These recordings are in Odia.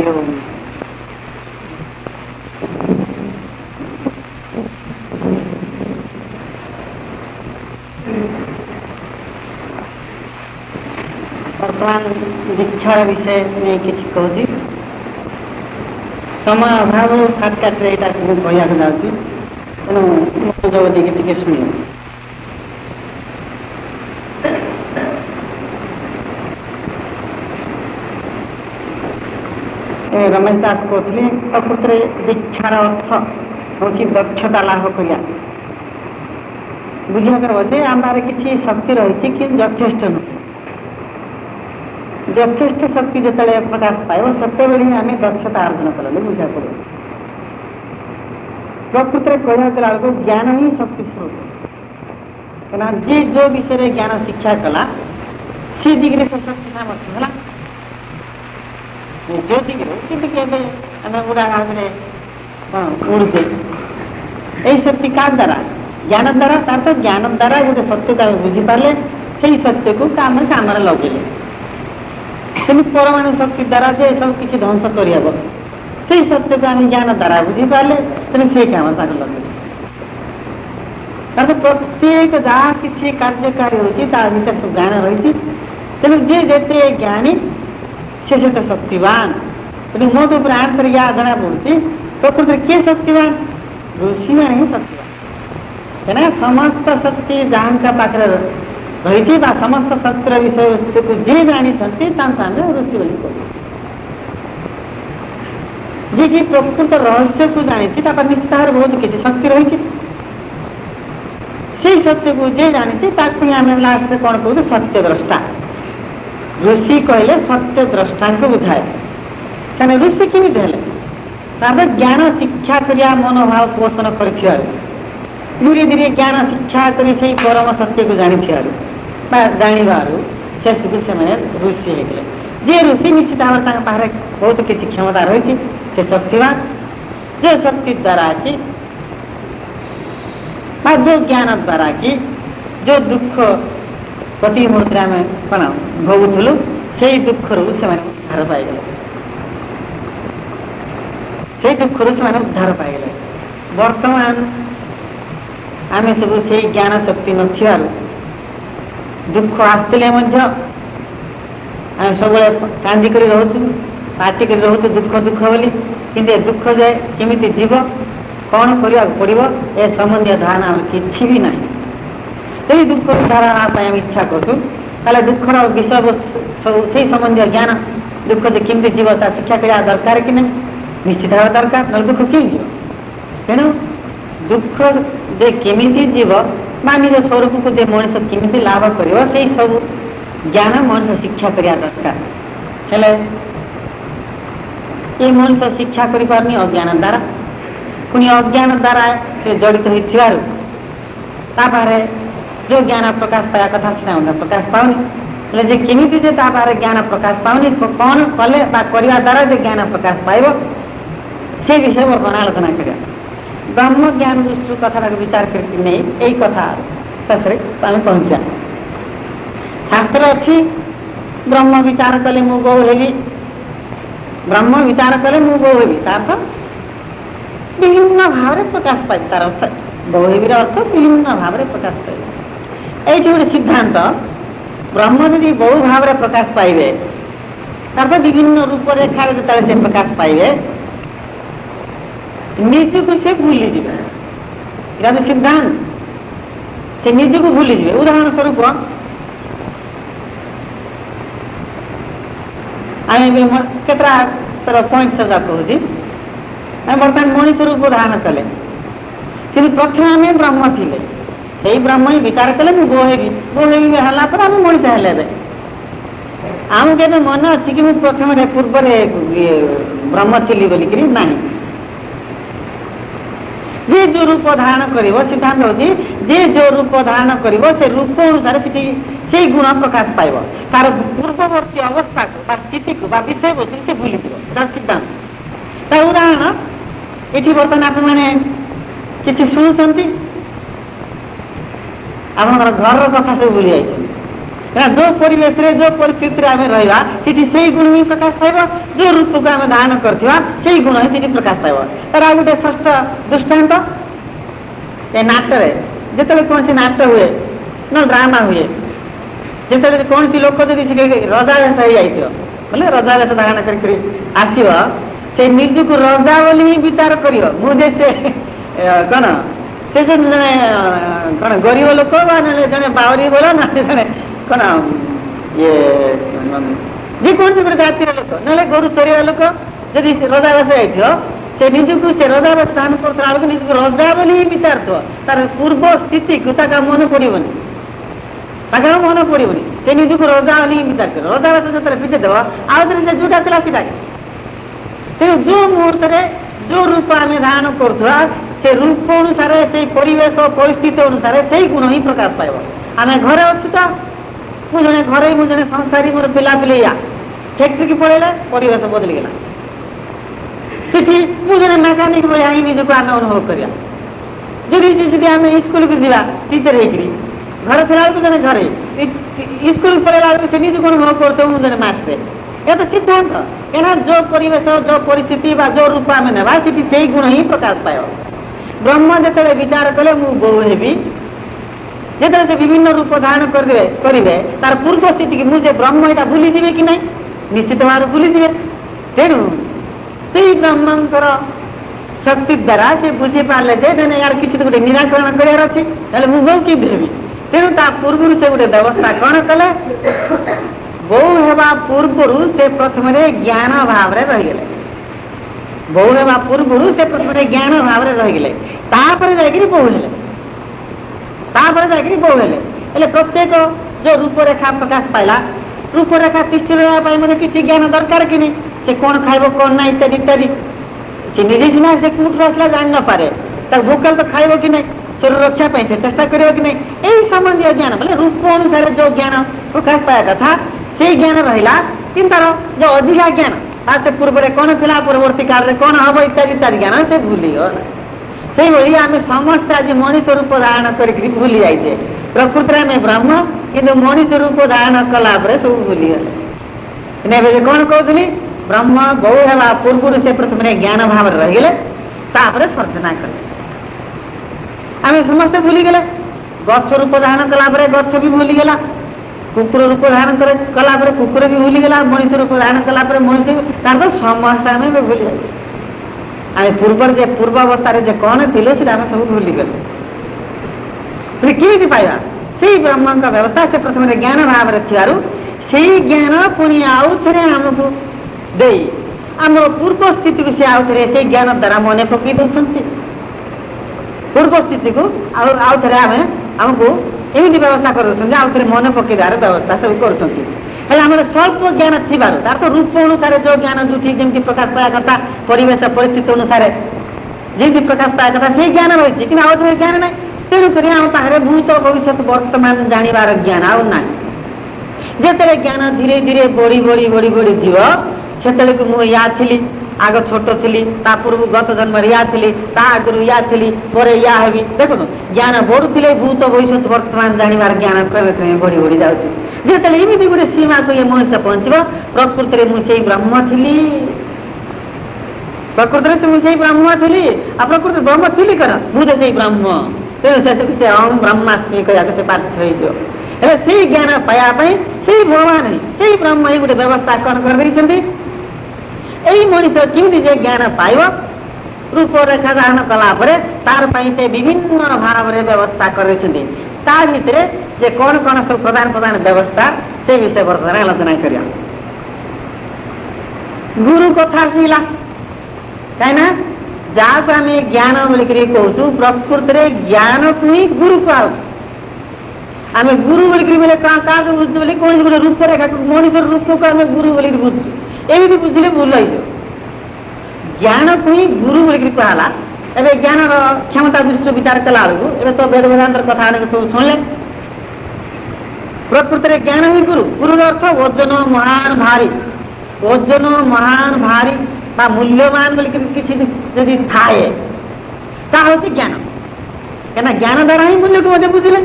हरि ओम। वर्तमान दीक्षा विषय में किसी कहूँ समय अभाव साक्षात यहाँ कहवाक जाऊँगी तेणु मनोजोग देकी टे शुण रमेश दास कहते प्रकृत दीक्षार अर्थ हूँ दक्षता लाभ करा बुझा कर आम पाखे किसी शक्ति रही कि यथेष्ट नुह यथेष्ट शक्ति जो प्रकाश पाइब से आम दक्षता अर्जन कले बुझा पड़े प्रकृत कहला बेलू ज्ञान ही शक्ति स्रोत क्या जी जो विषय ज्ञान शिक्षा कला सी दिग्रे से शक्ति सामर्थ्य है जो दिग्रे आम उड़ाजाहाज उड़ुचे यही शक्ति क्या द्वारा ज्ञान द्वारा तार तो ज्ञान द्वारा गोटे सत्य बुझीपारे से सत्य को काम लगे तेणु परमाणु शक्ति द्वारा जे सब किसी ध्वंस करहब से सत्य को आम ज्ञान द्वारा बुझीपारे तेणु से काम लगे कारण प्रत्येक जहाँ किसी कार्यकारी होती सब ज्ञान रही तेणु जे जेते ज्ञानी से शक्तिवान तेणु मोट उपर आंतर या जना पड़ी प्रकृति किए शक्तिवान ऋषि मैंने ही शक्तिवान क्या समस्त शक्ति जहाँ का पाखे रही समस्त शक्तिर विषय वस्तु को जे जानी ऋषि बोली कहू जी कि प्रकृत रहस्य को जानी निश्चित भाव बहुत किसी शक्ति रही से सत्य को जे जानी आम लास्ट कौन कहू सत्य द्रष्टा ऋषि कहले सत्य द्रष्टा को बुझाए से ऋषि केमी ज्ञान शिक्षा करिया मनोभाव पोषण कर धीरे धीरे ज्ञान शिक्षा कर परम सत्य को जानी जानवर शेष को से ऋषि होगले जे ऋषि निश्चित भाव पाखे बहुत किसी क्षमता रही से शक्तिवान जो शक्ति द्वारा कि जो ज्ञान द्वारा कि जो दुख प्रति मुहूर्त आम कौन भोगुलु से दुख रू से उद्धार पाईगले से दुख रू से उद्धार पाईगले वर्तमान आम सब से ज्ञान शक्ति नथिबारु दुख आसते आम सब कांदिक रोचु पार्टी कर रोचु दुख दुख बोली कि दुख जाए केमी जीव कौन करने पड़ो ए संबंधी धारणा आम कि भी ना से दुख धारणा आम इच्छा करें दुखर विषय वस्तु सब से संबंधी ज्ञान दुख जो केमी जीव शिक्षा करवा दरकार कि नहीं निश्चित भाव दरकार ना दुख क्यों जीव तेणु दुख जे केमी जीव बा निज स्वरूप को जे मनीष केमी लाभ कर सब ज्ञान मनीष शिक्षा करवा दरकार हेले ये मनीष शिक्षा कर पारनी अज्ञान द्वारा पुणी अज्ञान द्वारा से जड़ित होते जो ज्ञान प्रकाश पाया कथा से प्रकाश पाऊनी जे केमी जे तापारे ज्ञान प्रकाश पाऊनी कौन कले करने द्वारा जो ज्ञान प्रकाश पाइब से विषय बर्तमान आलोचना करिया ब्रह्म ज्ञान दृष्टि कथा विचार करके नहीं यही कथा शेष आम पहुँचा शास्त्र अच्छी ब्रह्म विचार कले मु गौ हेली ब्रह्म विचार कले मु गौ हेली तार विभिन्न भाव प्रकाश पाए तार अर्थ गौहेबीर अर्थ विभिन्न भाव प्रकाश पाए ये गोटे सिद्धांत ब्रह्म यदि बहु भाव प्रकाश पाइबे तार विभिन्न रूप रेखार जो से प्रकाश पाइबे निजक से भूली जा सिद्धांत से निजक भूली जाए उदाहरण स्वरूप आम केतरा तर पॉइंट सब कहूँ बर्तमान मनीष रूप धारण कले कि प्रथम आम ब्रह्म थे से ब्रह्म ही विचार कले मुझे गोहेबी है मनीष हेले आम के मन अच्छी कि प्रथम पूर्व ब्रह्म थी बोलिकी ना जे जो रूप धारण कर सिद्धांत हूँ जे जो रूप धारण कर से रूप अनुसार से गुण प्रकाश पाइब तार पूर्ववर्ती अवस्था को स्थिति को विषय वस्तु से भूली सिद्धांत उदाहरण ये बर्तमान आप कि शुणुंट आप घर कथा सब भूली जाइए जो परिवेश जो परिस्थिति आम रहा से गुण ही प्रकाश पाइब, जो रूप को आम धारण करवा से गुण ही प्रकाश पाइब। तार आ गए षष्ठ दृष्टांत ए नाट्य जिते कौन सी नाट्य हुए न ड्रामा हुए, जिते कौन सी लोक जब रजा वेश हो जाइए बोले रजा वेश धारण कर आसव से निजक रजा बोली ही विचार कर मुझे से कौन से जने कौन गरीब लोक जड़े बावरी बोल ना जड़े कौन ये जेकोसी गोटे जातिर लोक ना गोरु चरिया लोक जदि रजा वेश जाइए से निजक से रजा वेश धारण करता बेलू निजक रजा बोली ही विचार तार पूर्व स्थिति को मन पड़ोनी मन पड़ोनी से निजक रजा बोली ही विचार कर रजा वेश जो फिटेदेव आउे से जोटा था सीटा तेणु जो मुहूर्त जो रूप आम धारण करुवा से रूप अनुसार से परिवेश परिस्थिति अनुसार से गुण ही प्रकाश पाइब। आम घरे अच्छु तो मुझे घरे मुझे संसारी मोर पिला पिले या फैक्ट्री पड़ेगा परिवेश बदलीगला सीठी मुझे मेकानिक भाई ही निजक आम अनुभव करा जदि आम स्कूल को जा टीचर हो घर फिर जन घरे स्कूल पढ़ेला से निजक अनुभव करते मुझे मास्टर यह तो सिद्धांत क्या जो परिवेश जो परिस्थिति जो रूप आम ना से गुण ही प्रकाश पाइब। ब्रह्म जो विचार कले मु गौ हेबी जो से विभिन्न रूप धारण करेंगे तार पूर्व स्थिति की मुझे ब्रह्म यहाँ भूलीजे कि ना निश्चित भाव भूलीजे। तेणु से ब्रह्मंकर शक्ति द्वारा से बुझी पारे यार किसी तो गोटे निराकरण करार अच्छे मु गौ कि भेबी। तेणु ता पूर्व से गोटे व्यवस्था कौन कले बो हेबा पूर्व से प्रथम ज्ञान भाव रहीगले बो हेबा पूर्व से प्रथम ज्ञान भाव रहीगले जाकि बो हेले बो हेले प्रत्येक जो रूपरेखा प्रकाश पाइला रूपरेखा तिष्ठि रहा किसी ज्ञान दरकार कि नहीं से कौन खाइब कौन ना इत्यादि इत्यादि से निजे सीना से कूट आसला जान न पारे भोकल तो खाइब कि नहीं शरीर रक्षा पाई से चेष्टा करियो कि नहीं यही संबंधी ज्ञान बोले रूप अनुसार जो ज्ञान प्रकाश पाया कथा से ज्ञान रहा कि तार जो अधिका ज्ञान से पूर्व कौन था पूर्ववर्ती काल कौन हम इत्यादि इत्यादि ज्ञान से भूलीगला से भाई आम समस्त आज मनीष रूप धारण कर भूली जाइए प्रकृति आम ब्रह्म कि मनीष रूप धारण कला सब भूलीगले कौन कहते ब्रह्म बौ है पूर्व से प्रथम ज्ञान भाव रहीगले सर्जना कले आम समस्ते भूलीगले गछ रूप धारण कला गछ भी भूलीगला कुकुर रूप धारण कला कुकुर भी भूलीगला मनीष रूप धारण कला मनीष तार तो समस्त आम भी भूली जाए आम पूर्वर जे पूर्वावस्था जे कौन थी से सब भूलीगले फिर किमी पाइबा से ब्रह्म का व्यवस्था से प्रथम ज्ञान भाव थी ज्ञान पुणी आउ थे आमको दे आम पूर्व स्थिति को सी आउ थे से ज्ञान द्वारा मन पकई दौरान पूर्व स्थिति को आउ थे आम आमको एमती व्यवस्था कर आउ थे मन पकईदार व्यवस्था सब कर स्वल्प ज्ञान थी तार तो रूप अनुसार जो ज्ञान जो ठीक जमी प्रकाश पाया कथा परिवेश परिस्थिति अनुसार जमी प्रकाश पाया कथा से ज्ञान रही कि आउ थे ज्ञान ना तेणुक आम पाखे भूत भविष्य वर्तमान जानवर ज्ञान आउ ना जिते ज्ञान धीरे धीरे बढ़ी बढ़ी बढ़ी बढ़ी जीव से मु या थी आग छोट थी पूर्व गत जन्म या थी आगु या थी पर या हेबी देखो ज्ञान बढ़ुले भूत भविष्य वर्तमान जानवर ज्ञान क्रमे क्रमे बढ़ी बढ़ी जाऊँ जिते एमती गोटे सीमा को ये मनुष्य पहुँचब प्रकृति में मुझे ब्रह्म थी प्रकृति से मुझे ब्रह्म थी आ प्रकृति ब्रह्म थी कर मुझे से ब्रह्म तेणु से अहम ब्रह्मास्मि कहकर से पाठ हो से ज्ञान पायापी से भगवान से ब्रह्म ही गोटे व्यवस्था कौन कर यही मनीष केमी जे ज्ञान पाइब रूपरेखा धारण कला तार से विभिन्न भाव व्यवस्था कर कौन कौन सब प्रधान प्रधान व्यवस्था से विषय बर्तमान आलोचना करिया गुरु कथा आसला कहीं जहाँ आम ज्ञान बोलिक कहूँ प्रकृति ज्ञान को ही गुरु कह आम गुरु बोलिक बोले क्या बुझु बोले कौन गोटे रूपरेखा मनीष रूप को आम गुरु बोलिक बुझु एमती बुझे भूल हो ज्ञान को ही गुरु बोलिक कहला एवं ज्ञान क्षमता दृष्टि विचार कला बेलू तो वेद वेदांतर कथा सब शुणिले प्रकृति ज्ञान ही गुरु गुरु अर्थ ओजन महान भारी ओजन महान भारी मूल्यवान बोलिक किसी जदि थाए हूँ ज्ञान क्या ज्ञान द्वारा ही मूल्य को बुझिले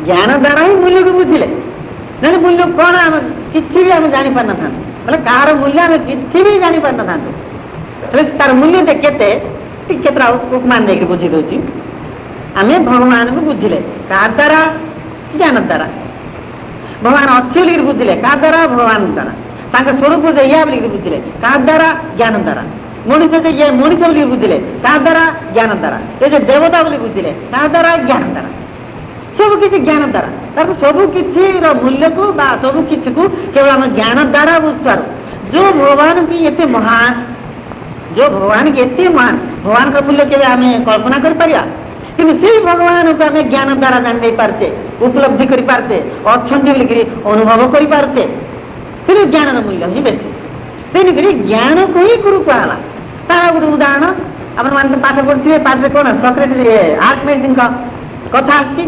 ज्ञान द्वारा ही मूल्य को बुझिले ଜାଣି ମୂଲ୍ୟ କଣ ଆମେ କିଛି ବି ଆମେ ଜାଣିପାରିନଥାନ୍ତୁ। ହେଲେ କାହାର ମୂଲ୍ୟ ଆମେ କିଛି ବି ଜାଣିପାରିନଥାନ୍ତୁ। ହେଲେ ତାର ମୂଲ୍ୟ ଯେ କେତେ କେତେଟା ଉପମାନ ଦେଇକି ବୁଝି ଦଉଛି। ଆମେ ଭଗବାନଙ୍କୁ ବୁଝିଲେ କାହା ଦ୍ୱାରା? ଜ୍ଞାନ ଦ୍ୱାରା। ଭଗବାନ ଅଛି ବୋଲିକି ବୁଝିଲେ କାହା ଦ୍ୱାରା? ଭଗବାନ ଦ୍ୱାରା। ତାଙ୍କ ସ୍ୱରୂପ ଯେ ଇୟା ବୋଲିକି ବୁଝିଲେ କାହା ଦ୍ୱାରା? ଜ୍ଞାନ ଦ୍ୱାରା। ମଣିଷ ଯେ ଇଏ ମଣିଷ ବୋଲି ବୁଝିଲେ କାହା ଦ୍ୱାରା? ଜ୍ଞାନ ଦ୍ୱାରା। ଏ ଯେ ଦେବତା ବୋଲି ବୁଝିଲେ କାହା ଦ୍ୱାରା? ଜ୍ଞାନ ଦ୍ୱାରା। ସବୁ କିଛି ଜ୍ଞାନ ଦ୍ୱାରା। ତାକୁ ସବୁ କିଛିର ମୂଲ୍ୟକୁ ବା ସବୁ କିଛିକୁ କେବଳ ଆମେ ଜ୍ଞାନ ଦ୍ୱାରା ବୁଝିପାରୁ। ଯୋଉ ଭଗବାନ କି ଏତେ ମହାନ, ଯୋଉ ଭଗବାନ କି ଏତେ ମହାନ, ଭଗବାନଙ୍କ ମୂଲ୍ୟ କେବେ ଆମେ କଳ୍ପନା କରିପାରିବା? କିନ୍ତୁ ସେଇ ଭଗବାନକୁ ଆମେ ଜ୍ଞାନ ଦ୍ୱାରା ଜାଣି ଦେଇ ପାରୁଛେ, ଉପଲବ୍ଧି କରିପାରୁଛେ, ଅଛନ୍ତି ବୋଲିକିରି ଅନୁଭବ କରିପାରୁଛେ। କିନ୍ତୁ ଜ୍ଞାନର ମୂଲ୍ୟ ହିଁ ବେଶୀ। ତେଣୁକରି ଜ୍ଞାନକୁ ହିଁ ଗୁରୁ କୁହାଗଲା। ତାର ଗୋଟେ ଉଦାହରଣ ଆପଣମାନେ ତ ପାଠ ପଢୁଥିବେ। ପାଠରେ କଣ ସକ୍ରେଟିସ୍ ଆର୍କିମିଡିସ୍‌ଙ୍କ କଥା ଆସିଛି।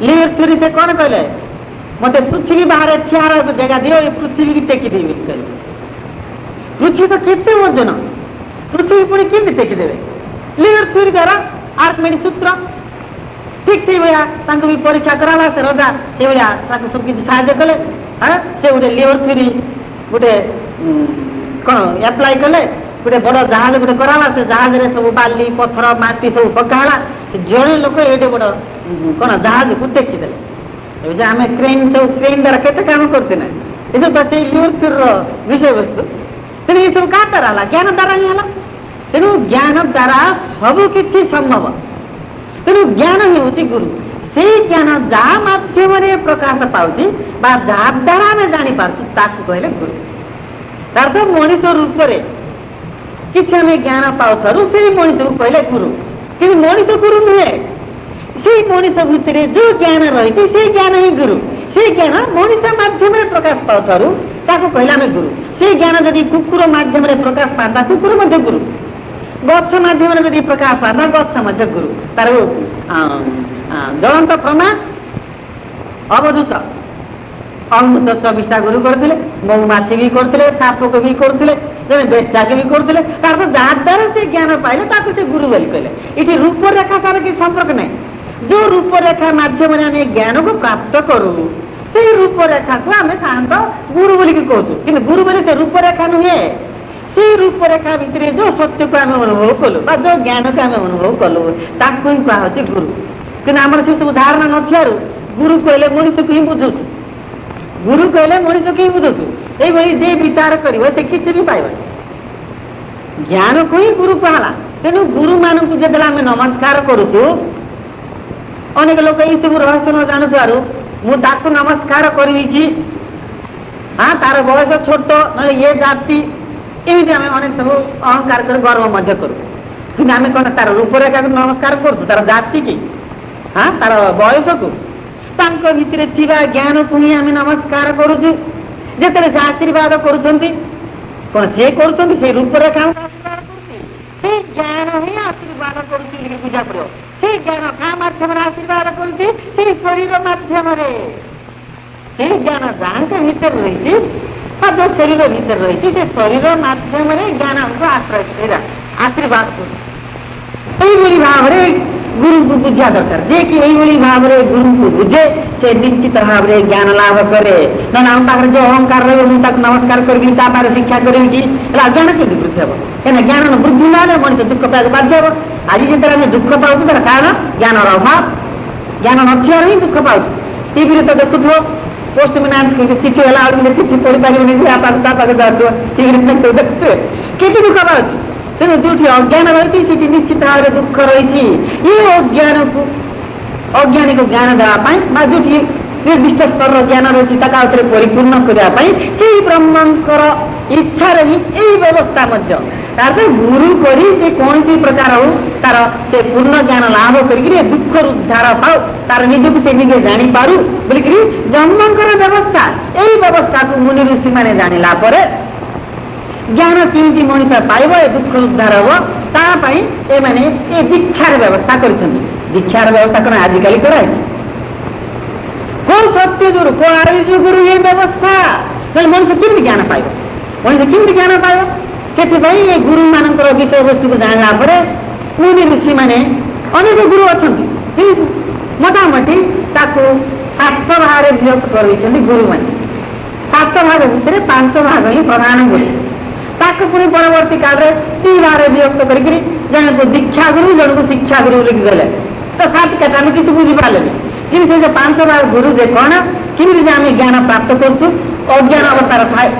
ଲିଓ ଥ୍ୟୋରୀ ସେ କଣ କହିଲେ? ମତେ ପୃଥିବୀ ବାହାରେ ଠିଆ ହେବାକୁ ଜାଗା ଦିଅ, ଏ ପୃଥିବୀକି ଟେକିଦେବି ବୋଲି କହିଲେ। ପୃଥିବୀ ତ କେତେ ଓଜନ, ପୃଥିବୀ ପୁଣି କେମିତି ଟେକିଦେବେ? ଲିଓ ଥ୍ୟୋରୀ ଦ୍ୱାରା ଆର୍କିମିଡିସ୍ ସୂତ୍ର। ଠିକ୍ ସେଇଭଳିଆ ତାଙ୍କୁ ବି ପରୀକ୍ଷା କରାଗଲା। ସେ ରଜା ସେଇଭଳିଆ ତାକୁ ସବୁ କିଛି ସାହାଯ୍ୟ କଲେ। ସେ ଗୋଟେ ଲିଓ ଥ୍ୟୋରୀ ଗୋଟେ କଣ ଆପ୍ଲାଏ କଲେ। ଗୋଟେ ବଡ ଜାହାଜ ଗୋଟେ କରାଗଲା। ସେ ଜାହାଜରେ ସବୁ ବାଲି ପଥର ମାଟି ସବୁ ପକା ହେଲା। ଜଣେ ଲୋକ ଏଡେ ବଡ କଣ ଜାହାଜକୁ ଟେକିଦେଲେ। ଏବେ ଯେ ଆମେ କ୍ରେନ୍ ସବୁ କ୍ରେନ୍ ଦ୍ୱାରା କେତେ କାମ କରୁଛେ ନା, ଏସବୁ ସେଇ ଲିଓ ଥ୍ୟୋରୀର ବିଷୟବସ୍ତୁ। ତେଣୁ ଏସବୁ କାହା ଦ୍ୱାରା ହେଲା? ଜ୍ଞାନ ଦ୍ୱାରା ହିଁ ହେଲା। ତେଣୁ ଜ୍ଞାନ ଦ୍ୱାରା ସବୁ କିଛି ସମ୍ଭବ। ତେଣୁ ଜ୍ଞାନ ହେଉଛି ଗୁରୁ। ସେଇ ଜ୍ଞାନ ଯାହା ମାଧ୍ୟମରେ ପ୍ରକାଶ ପାଉଛି ବା ଯାହା ଦ୍ୱାରା ଆମେ ଜାଣିପାରୁଛୁ ତାକୁ କହିଲେ ଗୁରୁ। ତାର ତ ମଣିଷ ରୂପରେ କିଛି ଆମେ ଜ୍ଞାନ ପାଉଥାରୁ ସେଇ ମଣିଷକୁ କହିଲେ ଗୁରୁ। କିନ୍ତୁ ମଣିଷ ଗୁରୁ ନୁହେଁ। ସେଇ ମଣିଷ ଭିତରେ ଯୋଉ ଜ୍ଞାନ ରହିଛି ସେଇ ଜ୍ଞାନ ହିଁ ଗୁରୁ। ସେଇ ଜ୍ଞାନ ମଣିଷ ମାଧ୍ୟମରେ ପ୍ରକାଶ ପାଉଥାରୁ ତାକୁ କହିଲେ ଆମେ ଗୁରୁ। ସେଇ ଜ୍ଞାନ ଯଦି କୁକୁର ମାଧ୍ୟମରେ ପ୍ରକାଶ ପାଆନ୍ତା, କୁକୁର ମଧ୍ୟ ଗୁରୁ। ଗଛ ମାଧ୍ୟମରେ ଯଦି ପ୍ରକାଶ ପାଆନ୍ତା, ଗଛ ମଧ୍ୟ ଗୁରୁ। ତାର ଜ୍ୱଳନ୍ତ ପ୍ରମା ଅବଧୂତ ଅମୃତ 24ଟା ଗୁରୁ କରୁଥିଲେ, ମହୁମାଛି ବି କରୁଥିଲେ, ସାପକୁ ବି କରୁଥିଲେ, ଜଣେ ବେଶ୍ୟାକୁ ବି କରୁଥିଲେ। ତାର ଯାହା ଦ୍ୱାରା ସେ ଜ୍ଞାନ ପାଇଲେ ତାକୁ ସେ ଗୁରୁ ବୋଲି କହିଲେ। ଏଠି ରୂପରେଖା ତାର କିଛି ସମ୍ପର୍କ ନାହିଁ। ଯୋଉ ରୂପରେଖା ମାଧ୍ୟମରେ ଆମେ ଜ୍ଞାନକୁ ପ୍ରାପ୍ତ କରୁ ସେଇ ରୂପରେଖାକୁ ଆମେ ସାଧାରଣତଃ ଗୁରୁ ବୋଲିକି କହୁଛୁ। କିନ୍ତୁ ଗୁରୁ ବୋଲି ସେ ରୂପରେଖା ନୁହେଁ। ସେଇ ରୂପରେଖା ଭିତରେ ଯୋଉ ସତ୍ୟକୁ ଆମେ ଅନୁଭବ କଲୁ ବା ଯୋଉ ଜ୍ଞାନକୁ ଆମେ ଅନୁଭବ କଲୁ ତାକୁ ହିଁ କୁହାହଉଛି ଗୁରୁ। କିନ୍ତୁ ଆମର ସେ ସବୁ ଧାରଣା ନଥିବାରୁ ଗୁରୁ କହିଲେ ମଣିଷକୁ ହିଁ ବୁଝୁଛୁ। ଗୁରୁ କହିଲେ ମଣିଷକୁ ହିଁ ବୁଝୁଛୁ। ଏଇଭଳି ଯେ ବିଚାର କରିବ ସେ କିଛି ବି ପାଇବନି। ଜ୍ଞାନକୁ ହିଁ ଗୁରୁ କୁହାଗଲା। ତେଣୁ ଗୁରୁ ମାନଙ୍କୁ ଯେତେବେଳେ ଆମେ ନମସ୍କାର କରୁଛୁ, ଅନେକ ଲୋକ ଏଇ ସବୁ ରହସ୍ୟ ନ ଜାଣୁଥିବାରୁ ମୁଁ ତାକୁ ନମସ୍କାର କରିବି କି, ତାର ବୟସ ଛୋଟ, ନହେଲେ ଇଏ ଜାତି, ଏମିତି ଆମେ ଅନେକ ସବୁ ଅହଙ୍କାର କରି ଗର୍ବ ମଧ୍ୟ କରୁ। କିନ୍ତୁ ଆମେ କଣ ତାର ରୂପରେଖାକୁ ନମସ୍କାର କରୁଛୁ? ତାର ଜାତି କି, ତାର ବୟସକୁ, ତାଙ୍କ ଭିତରେ ଥିବା ଜ୍ଞାନକୁ ହିଁ ଆମେ ନମସ୍କାର କରୁଛୁ। ଯେତେବେଳେ ସେ ଆଶୀର୍ବାଦ କରୁଛନ୍ତି କଣ ସେ କରୁଛନ୍ତି? ସେଇ ରୂପରେଖା ଆଶୀର୍ବାଦ କରୁଛି। ସେଇ ଜ୍ଞାନ ହିଁ ଆଶୀର୍ବାଦ କରୁଛି ବୋଲି ବୁଝା ପଡିବ। ସେଇ ଜ୍ଞାନ କାହା ମାଧ୍ୟମରେ ଆଶୀର୍ବାଦ କରୁଛି? ସେଇ ଶରୀର ମାଧ୍ୟମରେ। ସେଇ ଜ୍ଞାନ ଯାହାଙ୍କ ଭିତରେ ରହିଛି ବା ଯୋଉ ଶରୀର ଭିତରେ ରହିଛି ସେ ଶରୀର ମାଧ୍ୟମରେ ଜ୍ଞାନ ଆମକୁ ଆଶୀର୍ବାଦ କରୁଛି। এইভাবে ভাবে গুরুকে বুঝা দরকার। যে কি এইভাবে ভাবে গুরুকে বুঝে সে নিশ্চিত ভাবে জ্ঞান লাভ করে। না আমার পাখে যে অহংকার রহবে মু তাকে নমস্কার করবি, তা পারে শিক্ষা করবি কি, এটা জ্ঞান কেমনি বৃদ্ধি হব? কেন জ্ঞান বৃদ্ধি না হলে মনিষ দুঃখ পাইବାକୁ বাধ্য হব। আজ যেତେବେଳେ ଆମେ ଦୁଃଖ ପାଉଛୁ ତାର କାରଣ ଜ୍ଞାନର ଅଭାବ। ଜ୍ଞାନ ନଥିବାରୁ ହିଁ ଦୁଃଖ ପାଉଛୁ। ଟିଭିରେ ତ ଦେଖୁଥିବ ପୋଷ୍ଟମ୍ୟାନ ଚିଠି ହେଲା ବେଳକୁ ଚିଠି ପଢିପାରିବନି, ତା ପାଖେ ଯାଉଥିବ, ଟିଭିରେ ଦେଖୁଥିବେ କେତେ ଦୁଃଖ ପାଉଛି। ତେଣୁ ଯୋଉଠି ଅଜ୍ଞାନ ରହିଛି ସେଠି ନିଶ୍ଚିତ ଭାବରେ ଦୁଃଖ ରହିଛି। ଏ ଅଜ୍ଞାନୀକୁ ଜ୍ଞାନ ଦେବା ପାଇଁ ବା ଯୋଉଠି ନିର୍ଦ୍ଦିଷ୍ଟ ସ୍ତରର ଜ୍ଞାନ ରହିଛି ତାକୁ ଆଉଥରେ ପରିପୂର୍ଣ୍ଣ କରିବା ପାଇଁ ସେଇ ବ୍ରହ୍ମଙ୍କର ଇଚ୍ଛାରେ ହିଁ ଏଇ ବ୍ୟବସ୍ଥା ମଧ୍ୟ। ତାପରେ ଗୁରୁ କରି ସେ କୌଣସି ପ୍ରକାର ହଉ ତାର ସେ ପୂର୍ଣ୍ଣ ଜ୍ଞାନ ଲାଭ କରିକିରି ଦୁଃଖରୁ ଉଦ୍ଧାର ପାଉ, ତାର ନିଜକୁ ସେ ନିଜେ ଜାଣିପାରୁ ବୋଲିକିରି ବ୍ରହ୍ମଙ୍କର ବ୍ୟବସ୍ଥା। ଏଇ ବ୍ୟବସ୍ଥାକୁ ମୁନି ଋଷି ମାନେ ଜାଣିଲା ପରେ ଜ୍ଞାନ କେମିତି ମଣିଷ ପାଇବ, ଏ ଦୁଃଖ ଉଦ୍ଧାର ହବ, ତା ପାଇଁ ଏମାନେ ଏ ଦୀକ୍ଷାର ବ୍ୟବସ୍ଥା କରିଛନ୍ତି। ଦୀକ୍ଷାର ବ୍ୟବସ୍ଥା କଣ ଆଜିକାଲି କରାଯାଇଛି? କୋଉ ସତ୍ୟ ଯୋଗୁରୁ କୋଉ ଆୟୁ ଯୋଗୁରୁ ଏ ବ୍ୟବସ୍ଥା? ମଣିଷ କେମିତି ଜ୍ଞାନ ପାଇବ? ମଣିଷ କେମିତି ଜ୍ଞାନ ପାଇବ? ସେଥିପାଇଁ ଏ ଗୁରୁ ମାନଙ୍କର ବିଷୟବସ୍ତୁକୁ ଜାଣିଲା ପରେ ମୁନି ଋଷି ମାନେ ଅନେକ ଗୁରୁ ଅଛନ୍ତି, ମୋଟାମୋଟି ତାକୁ ଶାସ୍ତ୍ର ଭାବରେ ଭାଗରେ ବିଭକ୍ତ କରିଛନ୍ତି ଗୁରୁମାନେ। 7 ଭାଗ ଭିତରେ 5 ଭାଗ ହିଁ ପ୍ରଧାନ ଗୁରୁ। ତାକୁ ପୁଣି ପରବର୍ତ୍ତୀ କାଳରେ 2 ଭାଗରେ ବିଭକ୍ତ କରିକି ଜଣକୁ ଦୀକ୍ଷା ଗୁରୁ ଜଣକୁ ଶିକ୍ଷା ଗୁରୁ ଲେଖିଦେଲେ। ତ 7 କେତେ ଆମେ କିଛି ବୁଝିପାରିଲେନି। କିନ୍ତୁ ସେ ଯୋଉ 5 ଭାଗ ଗୁରୁ ଯେ କ'ଣ, କେମିତି ଯେ ଆମେ ଜ୍ଞାନ ପ୍ରାପ୍ତ କରୁଛୁ, ଅଜ୍ଞାନ ଅବସ୍ଥାରେ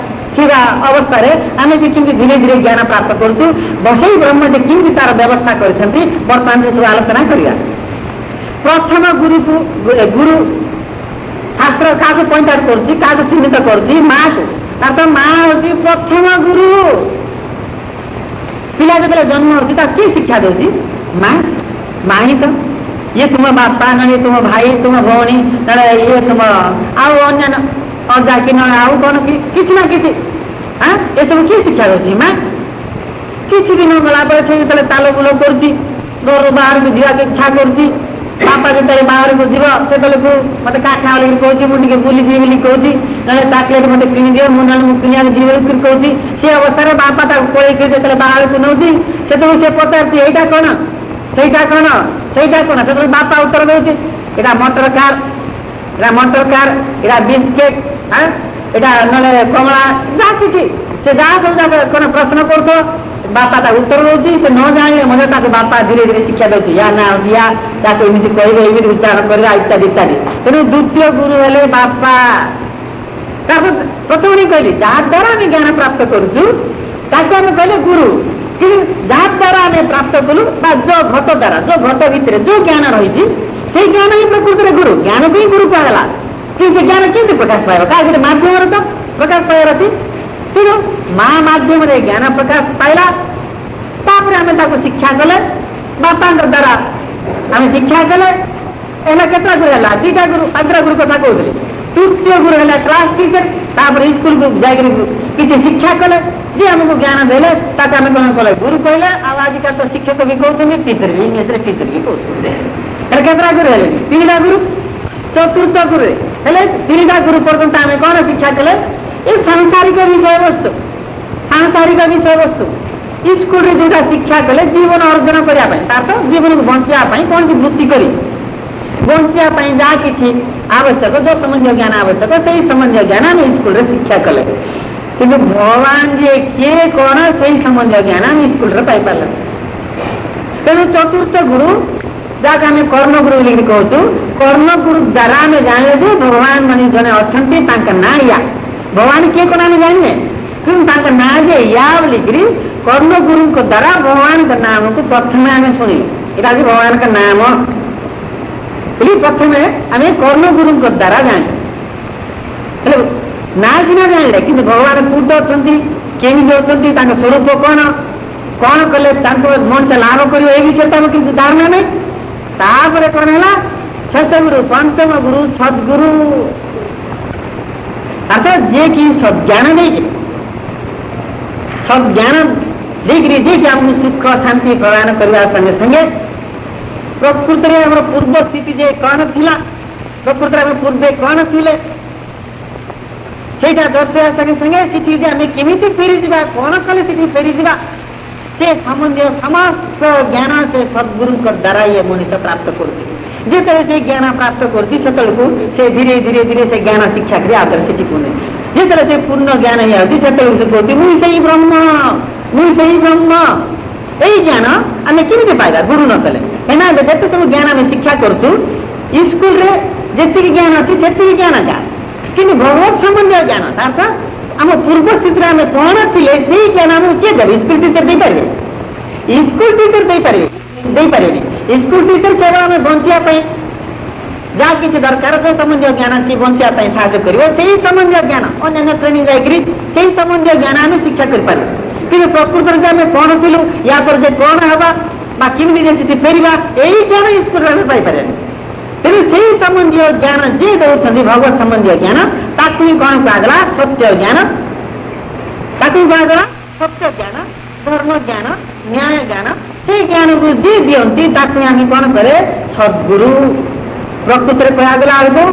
ଥିବା ଅବସ୍ଥାରେ ଆମେ ଯେ କେମିତି ଧୀରେ ଧୀରେ ଜ୍ଞାନ ପ୍ରାପ୍ତ କରୁଛୁ, ବସେଇ ବ୍ରହ୍ମ ଯେ କେମିତି ତାର ବ୍ୟବସ୍ଥା କରିଛନ୍ତି, ବର୍ତ୍ତମାନ ସେସବୁ ଆଲୋଚନା କରିବା। ପ୍ରଥମ ଗୁରୁକୁ ଗୁରୁ ଶାସ୍ତ୍ର କାହାକୁ ପଏଣ୍ଟ ଆଉଟ୍ କରୁଛି, କାହାକୁ ଚିହ୍ନିତ କରୁଛି? ମାକୁ। ତାର ତ ମା ହଉଛି ପ୍ରଥମ ଗୁରୁ। ପିଲା ଯେତେବେଳେ ଜନ୍ମ ହଉଛି ତାକୁ କିଏ ଶିକ୍ଷା ଦଉଛି? ମା ହିଁ ତ। ଇଏ ତୁମ ବାପା, ନହେଲେ ତୁମ ଭାଇ, ତୁମ ଭଉଣୀ, ନହେଲେ ଇଏ ତୁମ ଆଉ ଅନ୍ୟାନ୍ୟ ଅଜା କି ନହେଲେ ଆଉ କ'ଣ କିଛି ନା କିଛି ଏସବୁ କିଏ ଶିକ୍ଷା ଦଉଛି? ମା। କିଛି ଦିନ ଗଲା ପରେ ସେ ଯେତେବେଳେ ତାଲ ବୁଲ କରୁଛି, ଘରୁ ବାହାରକୁ ଯିବାକୁ ଇଚ୍ଛା କରୁଛି, ବାପା ଯେତେବେଳେ ବାହାରକୁ ଯିବ ସେତେବେଳକୁ ମତେ କାଠ ବୋଲିକି କହୁଛି, ମୁଁ ଟିକେ ବୁଲିଯିବି ବୋଲି କହୁଛି, ନହେଲେ ଚକଲେଟ୍ ମତେ କିଣିଦିଅ, ମୁଁ ନହେଲେ ମୁଁ କିଣିବାକୁ ଯିବି ବୋଲି କହୁଛି। ସେ ଅବସ୍ଥାରେ ବାପା ତାକୁ ପଳେଇକି ଯେତେବେଳେ ବାହାରକୁ ନେଉଛି, ସେତେବେଳେ ସେ ପଚାରୁଛି ଏଇଟା କ'ଣ, ସେଇଟା କ'ଣ, ସେଇଟା କ'ଣ? ସେତେବେଳେ ବାପା ଉତ୍ତର ଦଉଛି ଏଇଟା ମଟର କାର୍, ଏଇଟା ବିସ୍କେଟ୍, ଏଇଟା ନହେଲେ କମଳା, ଯାହା କିଛି ସେ ଯାହା ସବୁ ଯାକ କ'ଣ ପ୍ରଶ୍ନ କରୁଥିବ, ବାପା ତାକୁ ଉତ୍ତର ଦଉଛି। ସେ ନ ଜାଣିଲେ ମଧ୍ୟ ତାକୁ ବାପା ଧୀରେ ଧୀରେ ଶିକ୍ଷା ଦଉଛି, ୟା ନା ହଉଛି ୟା, ତାକୁ ଏମିତି କହିବେ, ଏମିତି ଉଚ୍ଚାରଣ କରିବା ଇତ୍ୟାଦି ଇତ୍ୟାଦି। ତେଣୁ ଦ୍ୱିତୀୟ ଗୁରୁ ହେଲେ ବାପା। ତାକୁ ପ୍ରଥମେ କହିଲି ଯାହା ଦ୍ୱାରା ଆମେ ଜ୍ଞାନ ପ୍ରାପ୍ତ କରୁଛୁ ତାକୁ ଆମେ କହିଲେ ଗୁରୁ। କିନ୍ତୁ ଯାହା ଦ୍ୱାରା ଆମେ ପ୍ରାପ୍ତ କଲୁ ବା ଯୋଉ ଘଟ ଦ୍ୱାରା, ଯୋଉ ଘଟ ଭିତରେ ଯୋଉ ଜ୍ଞାନ ରହିଛି ସେଇ ଜ୍ଞାନ ହିଁ ପ୍ରକୃତରେ ଗୁରୁ। ଜ୍ଞାନକୁ ହିଁ ଗୁରୁ କୁହାଗଲା। କିନ୍ତୁ ସେ ଜ୍ଞାନ କେମିତି ପ୍ରକାଶ ପାଇବ? କାହା ଗୋଟେ ମାଧ୍ୟମରେ ତ ପ୍ରକାଶ ପାଇବାର ଅଛି। ତେଣୁ ମା ମାଧ୍ୟମରେ ଜ୍ଞାନ ପ୍ରକାଶ ପାଇଲା, ତାପରେ ଆମେ ତାକୁ ଶିକ୍ଷା କଲେ, ବାପାଙ୍କ ଦ୍ୱାରା ଆମେ ଶିକ୍ଷା କଲେ। ହେଲା କେତେଟା ଗୁରୁ ହେଲା? 2ଟା ଗୁରୁ, 5ଟା ଗୁରୁ କଥା କହୁଥିଲି। ତୃତୀୟ ଗୁରୁ ହେଲା କ୍ଲାସ୍ ଟିଚର। ତାପରେ ସ୍କୁଲକୁ ଯାଇକରି କିଛି ଶିକ୍ଷା କଲେ, ଯିଏ ଆମକୁ ଜ୍ଞାନ ଦେଲେ ତାକୁ ଆମେ କ'ଣ କଲେ? ଗୁରୁ କହିଲେ। ଆଉ ଆଜିକାଲି ତ ଶିକ୍ଷକ ବି କହୁଛନ୍ତି, ଟିଚର ବି, ଇଂଲିଶରେ ଟିଚର ବି କହୁଛନ୍ତି। ହେଲେ କେତେଟା ଗୁରୁ ହେଲେ? 3ଟା ଗୁରୁ। ଚତୁର୍ଥ ଗୁରୁ ହେଲେ 3ଟା ଗୁରୁ ପର୍ଯ୍ୟନ୍ତ ଆମେ କ'ଣ ଶିକ୍ଷା କଲେ? ଏ ସାଂସାରିକ ବିଷୟବସ୍ତୁ, ସ୍କୁଲରେ ଯୋଉଟା ଶିକ୍ଷା କଲେ ଜୀବନ ଅର୍ଜନ କରିବା ପାଇଁ, ତାର ତ ଜୀବନକୁ ବଞ୍ଚିବା ପାଇଁ କୌଣସି ବୃତ୍ତି କରି ବଞ୍ଚିବା ପାଇଁ ଯାହା କିଛି ଆବଶ୍ୟକ, ଯୋଉ ସମ୍ବନ୍ଧୀୟ ଜ୍ଞାନ ଆବଶ୍ୟକ, ସେଇ ସମ୍ବନ୍ଧୀୟ ଜ୍ଞାନ ଆମେ ସ୍କୁଲରେ ଶିକ୍ଷା କଲେ। କିନ୍ତୁ ଭଗବାନ ଯେ କିଏ କ'ଣ ସେଇ ସମ୍ବନ୍ଧୀୟ ଜ୍ଞାନ ଆମେ ସ୍କୁଲରେ ପାଇପାରିଲା। ତେଣୁ ଚତୁର୍ଥ ଗୁରୁ ଯାହାକୁ ଆମେ କର୍ମଗୁରୁ ବୋଲି କହୁଛୁ, କର୍ମଗୁରୁ ଦ୍ୱାରା ଆମେ ଜାଣିଲେ ଯେ ଭଗବାନ ମାନେ ଜଣେ ଅଛନ୍ତି, ତାଙ୍କ ନାଁ ୟା। ଭଗବାନ କିଏ କ'ଣ ଆମେ ଜାଣିନେ, କିନ୍ତୁ ତାଙ୍କ ନାଁ ଯେ ୟା ବୋଲିକିରି କର୍ମଗୁରୁଙ୍କ ଦ୍ୱାରା ଭଗବାନଙ୍କ ନାମକୁ ପ୍ରଥମେ ଆମେ ଶୁଣିଲୁ। ଏଇଟା ହେଉଛି ଭଗବାନଙ୍କ ନାମ ବୋଲି ପ୍ରଥମେ ଆମେ କର୍ମଗୁରୁଙ୍କ ଦ୍ୱାରା ଜାଣିଲୁ। ହେଲେ ନାଁ ସିନା ଜାଣିଲେ, କିନ୍ତୁ ଭଗବାନ କୋଉଠି ଅଛନ୍ତି, କେମିତି ଅଛନ୍ତି, ତାଙ୍କ ସ୍ୱରୂପ କ'ଣ, କ'ଣ କଲେ ତାଙ୍କ ମଣିଷ ଲାଭ କରିବ, ଏ ବିଷୟରେ ତାଙ୍କୁ କିଛି ଧାରଣା ନାହିଁ। ତାପରେ କ'ଣ ହେଲା? ଶେଷ ଗୁରୁ, ପଞ୍ଚମ ଗୁରୁ ସଦ୍ଗୁରୁ। ଅର୍ଥାତ ଯିଏକି ସଦ୍ଜ୍ଞାନ ଦେଇକିରି ଯିଏକି ଆମକୁ ସୁଖ ଶାନ୍ତି ପ୍ରଦାନ କରିବା ସଙ୍ଗେ ସଙ୍ଗେ ପ୍ରକୃତରେ ଆମର ପୂର୍ବ ସ୍ଥିତି ଯେ କ'ଣ ଥିଲା, ପ୍ରକୃତରେ ଆମେ ପୂର୍ବେ କ'ଣ ଥିଲେ ସେଇଟା ଦର୍ଶାଇବା ସଙ୍ଗେ ସଙ୍ଗେ ସେଠି ଯେ ଆମେ କେମିତି ଫେରିଯିବା, କ'ଣ କଲେ ସେଠି ଫେରିଯିବା, ସେ ସମ୍ବନ୍ଧୀୟ ସମସ୍ତ ଜ୍ଞାନ ସେ ସଦ୍ଗୁରୁଙ୍କ ଦ୍ୱାରା ଇଏ ମଣିଷ ପ୍ରାପ୍ତ କରୁଛି। ଯେତେବେଳେ ସେ ଜ୍ଞାନ ପ୍ରାପ୍ତ କରୁଛି ସେତେବେଳକୁ ସେ ଧୀରେ ଧୀରେ ଧୀରେ ସେ ଜ୍ଞାନ ଶିକ୍ଷା କରି ଆଉଥରେ ସେଠି ପୁଣି ଯେତେବେଳେ ସେ ପୂର୍ଣ୍ଣ ଜ୍ଞାନ ହେଇଯାଉଛି ସେତେବେଳକୁ ସେ କହୁଛି ମୁଁ ସେଇ ବ୍ରହ୍ମ। ଏଇ ଜ୍ଞାନ ଆମେ କେମିତି ପାଇବା? ଗୁରୁ ନ କଲେ। କାହିଁକିନା ଯେତେ ସବୁ ଜ୍ଞାନ ଆମେ ଶିକ୍ଷା କରୁଛୁ ସ୍କୁଲରେ ଯେତିକି ଜ୍ଞାନ ଅଛି ସେତିକି ଜ୍ଞାନ ଯା, କିନ୍ତୁ ଭଗବତ ସମ୍ବନ୍ଧୀୟ ଜ୍ଞାନ ତାର ଆମ ପୂର୍ବ ସ୍ଥିତିରେ ଆମେ କ'ଣ ଥିଲେ ସେଇ ଜ୍ଞାନ ଆମକୁ କିଏ ଦେବେ? ସ୍କୁଲ ଟିଚର ଦେଇପାରିବେ? ସ୍କୁଲ ଟିଚର ଦେଇପାରିବେନି। ସ୍କୁଲ ଟିଚର କେବଳ ଆମେ ବଞ୍ଚିବା ପାଇଁ ଯାହା କିଛି ଦରକାର, ଯୋଉ ସମ୍ବନ୍ଧୀୟ ଜ୍ଞାନ କି ବଞ୍ଚିବା ପାଇଁ ସାହାଯ୍ୟ କରିବ, ସେଇ ସମ୍ବନ୍ଧୀୟ ଜ୍ଞାନ ଅନ୍ୟାନ୍ୟ ଟ୍ରେନିଂ ଯାଇକରି ସେଇ ସମ୍ବନ୍ଧୀୟ ଜ୍ଞାନ ଆମେ ଶିକ୍ଷା କରିପାରିବୁ। କିନ୍ତୁ ପ୍ରକୃତରେ ଯେ ଆମେ କ'ଣ ଥିଲୁ, ୟା ପରେ ଯେ କ'ଣ ହେବା ବା କେମିତି ଯେ ସେଠି ଫେରିବା, ଏଇ ଜ୍ଞାନ ସ୍କୁଲରେ ଆମେ ପାଇପାରିବାନି। ତେଣୁ ସେଇ ସମ୍ବନ୍ଧୀୟ ଜ୍ଞାନ ଯିଏ ଦେଉଛନ୍ତି ଭଗବତ ସମ୍ବନ୍ଧୀୟ ଜ୍ଞାନ, ତାକୁ ହିଁ କ'ଣ କୁହାଗଲା? ସତ୍ୟ ଜ୍ଞାନ। ତାକୁ ହିଁ କୁହାଗଲା ସତ୍ୟ ଜ୍ଞାନ, ଧର୍ମ ଜ୍ଞାନ, ନ୍ୟାୟ ଜ୍ଞାନ। ସେଇ ଜ୍ଞାନକୁ ଯିଏ ଦିଅନ୍ତି ତାକୁ ଆମେ କ'ଣ କରେ? ସଦ୍ଗୁରୁ। ପ୍ରକୃତରେ କୁହାଗଲା ବେଳକୁ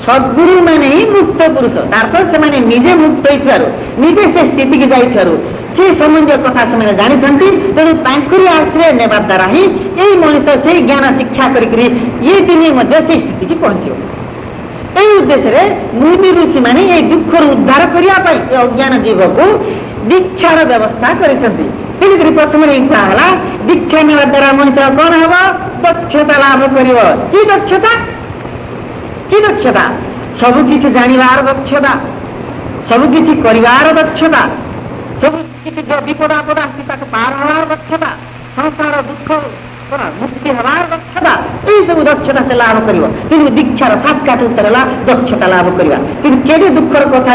ସଦ୍ଗୁରୁ ମାନେ ହିଁ ମୁକ୍ତ ପୁରୁଷ। ତାର ସେମାନେ ନିଜେ ମୁକ୍ତ ହେଇଥିବାରୁ, ନିଜେ ସେ ସ୍ଥିତିକି ଯାଇଥିବାରୁ ସେ ସମ୍ବନ୍ଧୀୟ କଥା ସେମାନେ ଜାଣିଛନ୍ତି। ତେଣୁ ତାଙ୍କରି ଆଶ୍ରୟ ନେବା ଦ୍ୱାରା ହିଁ ଏଇ ମଣିଷ ସେଇ ଜ୍ଞାନ ଶିକ୍ଷା କରିକିରି ଇଏ ଦିନେ ମଧ୍ୟ ସେଇ ସ୍ଥିତିକି ପହଞ୍ଚିବ। এই উদ্দেশ্যে মুনি ঋষি মানে এই দুঃখর উদ্ধার করিয়া পাই অজ্ঞান জীবকু দীক্ষার ব্যবস্থা করেছেন। তেমনি প্রথমে ইচ্ছা হল দীক্ষা নেওয়ার দ্বারা মଣିষ কଣ হব দক্ষতা লাভ করিব। কি দক্ষতা? কি দক্ষতা? ସବୁକିଛି ଜାଣିବାର ଦକ୍ଷତା, ସବୁକିଛି କରିବାର ଦକ୍ଷତା, ସବୁକିଛି ବିପଦ ଆପଦ ଆସି ତାକୁ ପାର ହେବାର ଦକ୍ଷତା, ସଂସାର ଦୁଃଖ ମୁକ୍ତି ହେବାର ଦକ୍ଷତା, ଏଇସବୁ ଦକ୍ଷତା ସେ ଲାଭ କରିବ। କିନ୍ତୁ ଦୀକ୍ଷାର ସାକ୍ଷାତ ଉତ୍ତର ହେଲା ଦକ୍ଷତା ଲାଭ କରିବା। କିନ୍ତୁ କେତେ ଦୁଃଖର କଥା,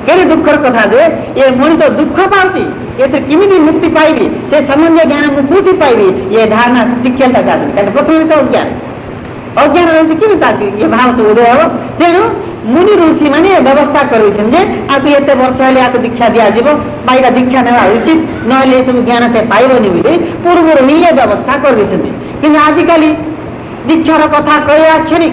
କେତେ ଦୁଃଖର କଥା ଯେ ଏ ମଣିଷ ଦୁଃଖ ପାଉଛି, ଏଥିରେ କେମିତି ମୁକ୍ତି ପାଇବି, ସେ ସମ୍ବନ୍ଧୀୟ ଜ୍ଞାନ ମୁଁ କୋଉଠି ପାଇବି, ଏ ଧାରଣା ଶିକ୍ଷାଟା ଆସୁନି। କାରଣ ପ୍ରଥମେ ତ ଅଜ୍ଞାନ, ଅଜ୍ଞାନ ରହିଛି କେମିତି ଇଏ ଭାବ ସବୁ ଉଦୟ ହେବ। ତେଣୁ ମୁନି ଋଷି ମାନେ ବ୍ୟବସ୍ଥା କରିଛନ୍ତି ଯେ ଆକୁ ଏତେ ବର୍ଷ ହେଲେ ଆକୁ ଦୀକ୍ଷା ଦିଆଯିବ ବା ଏଇଟା ଦୀକ୍ଷା ନେବା ଉଚିତ, ନହେଲେ ଏସବୁ ଜ୍ଞାନ ସେ ପାଇବନି ବୋଲି ପୂର୍ବରୁ ହିଁ ଏ ବ୍ୟବସ୍ଥା କରିଦେଇଛନ୍ତି। କିନ୍ତୁ ଆଜିକାଲି ଦୀକ୍ଷାର କଥା କହିବା କ୍ଷଣି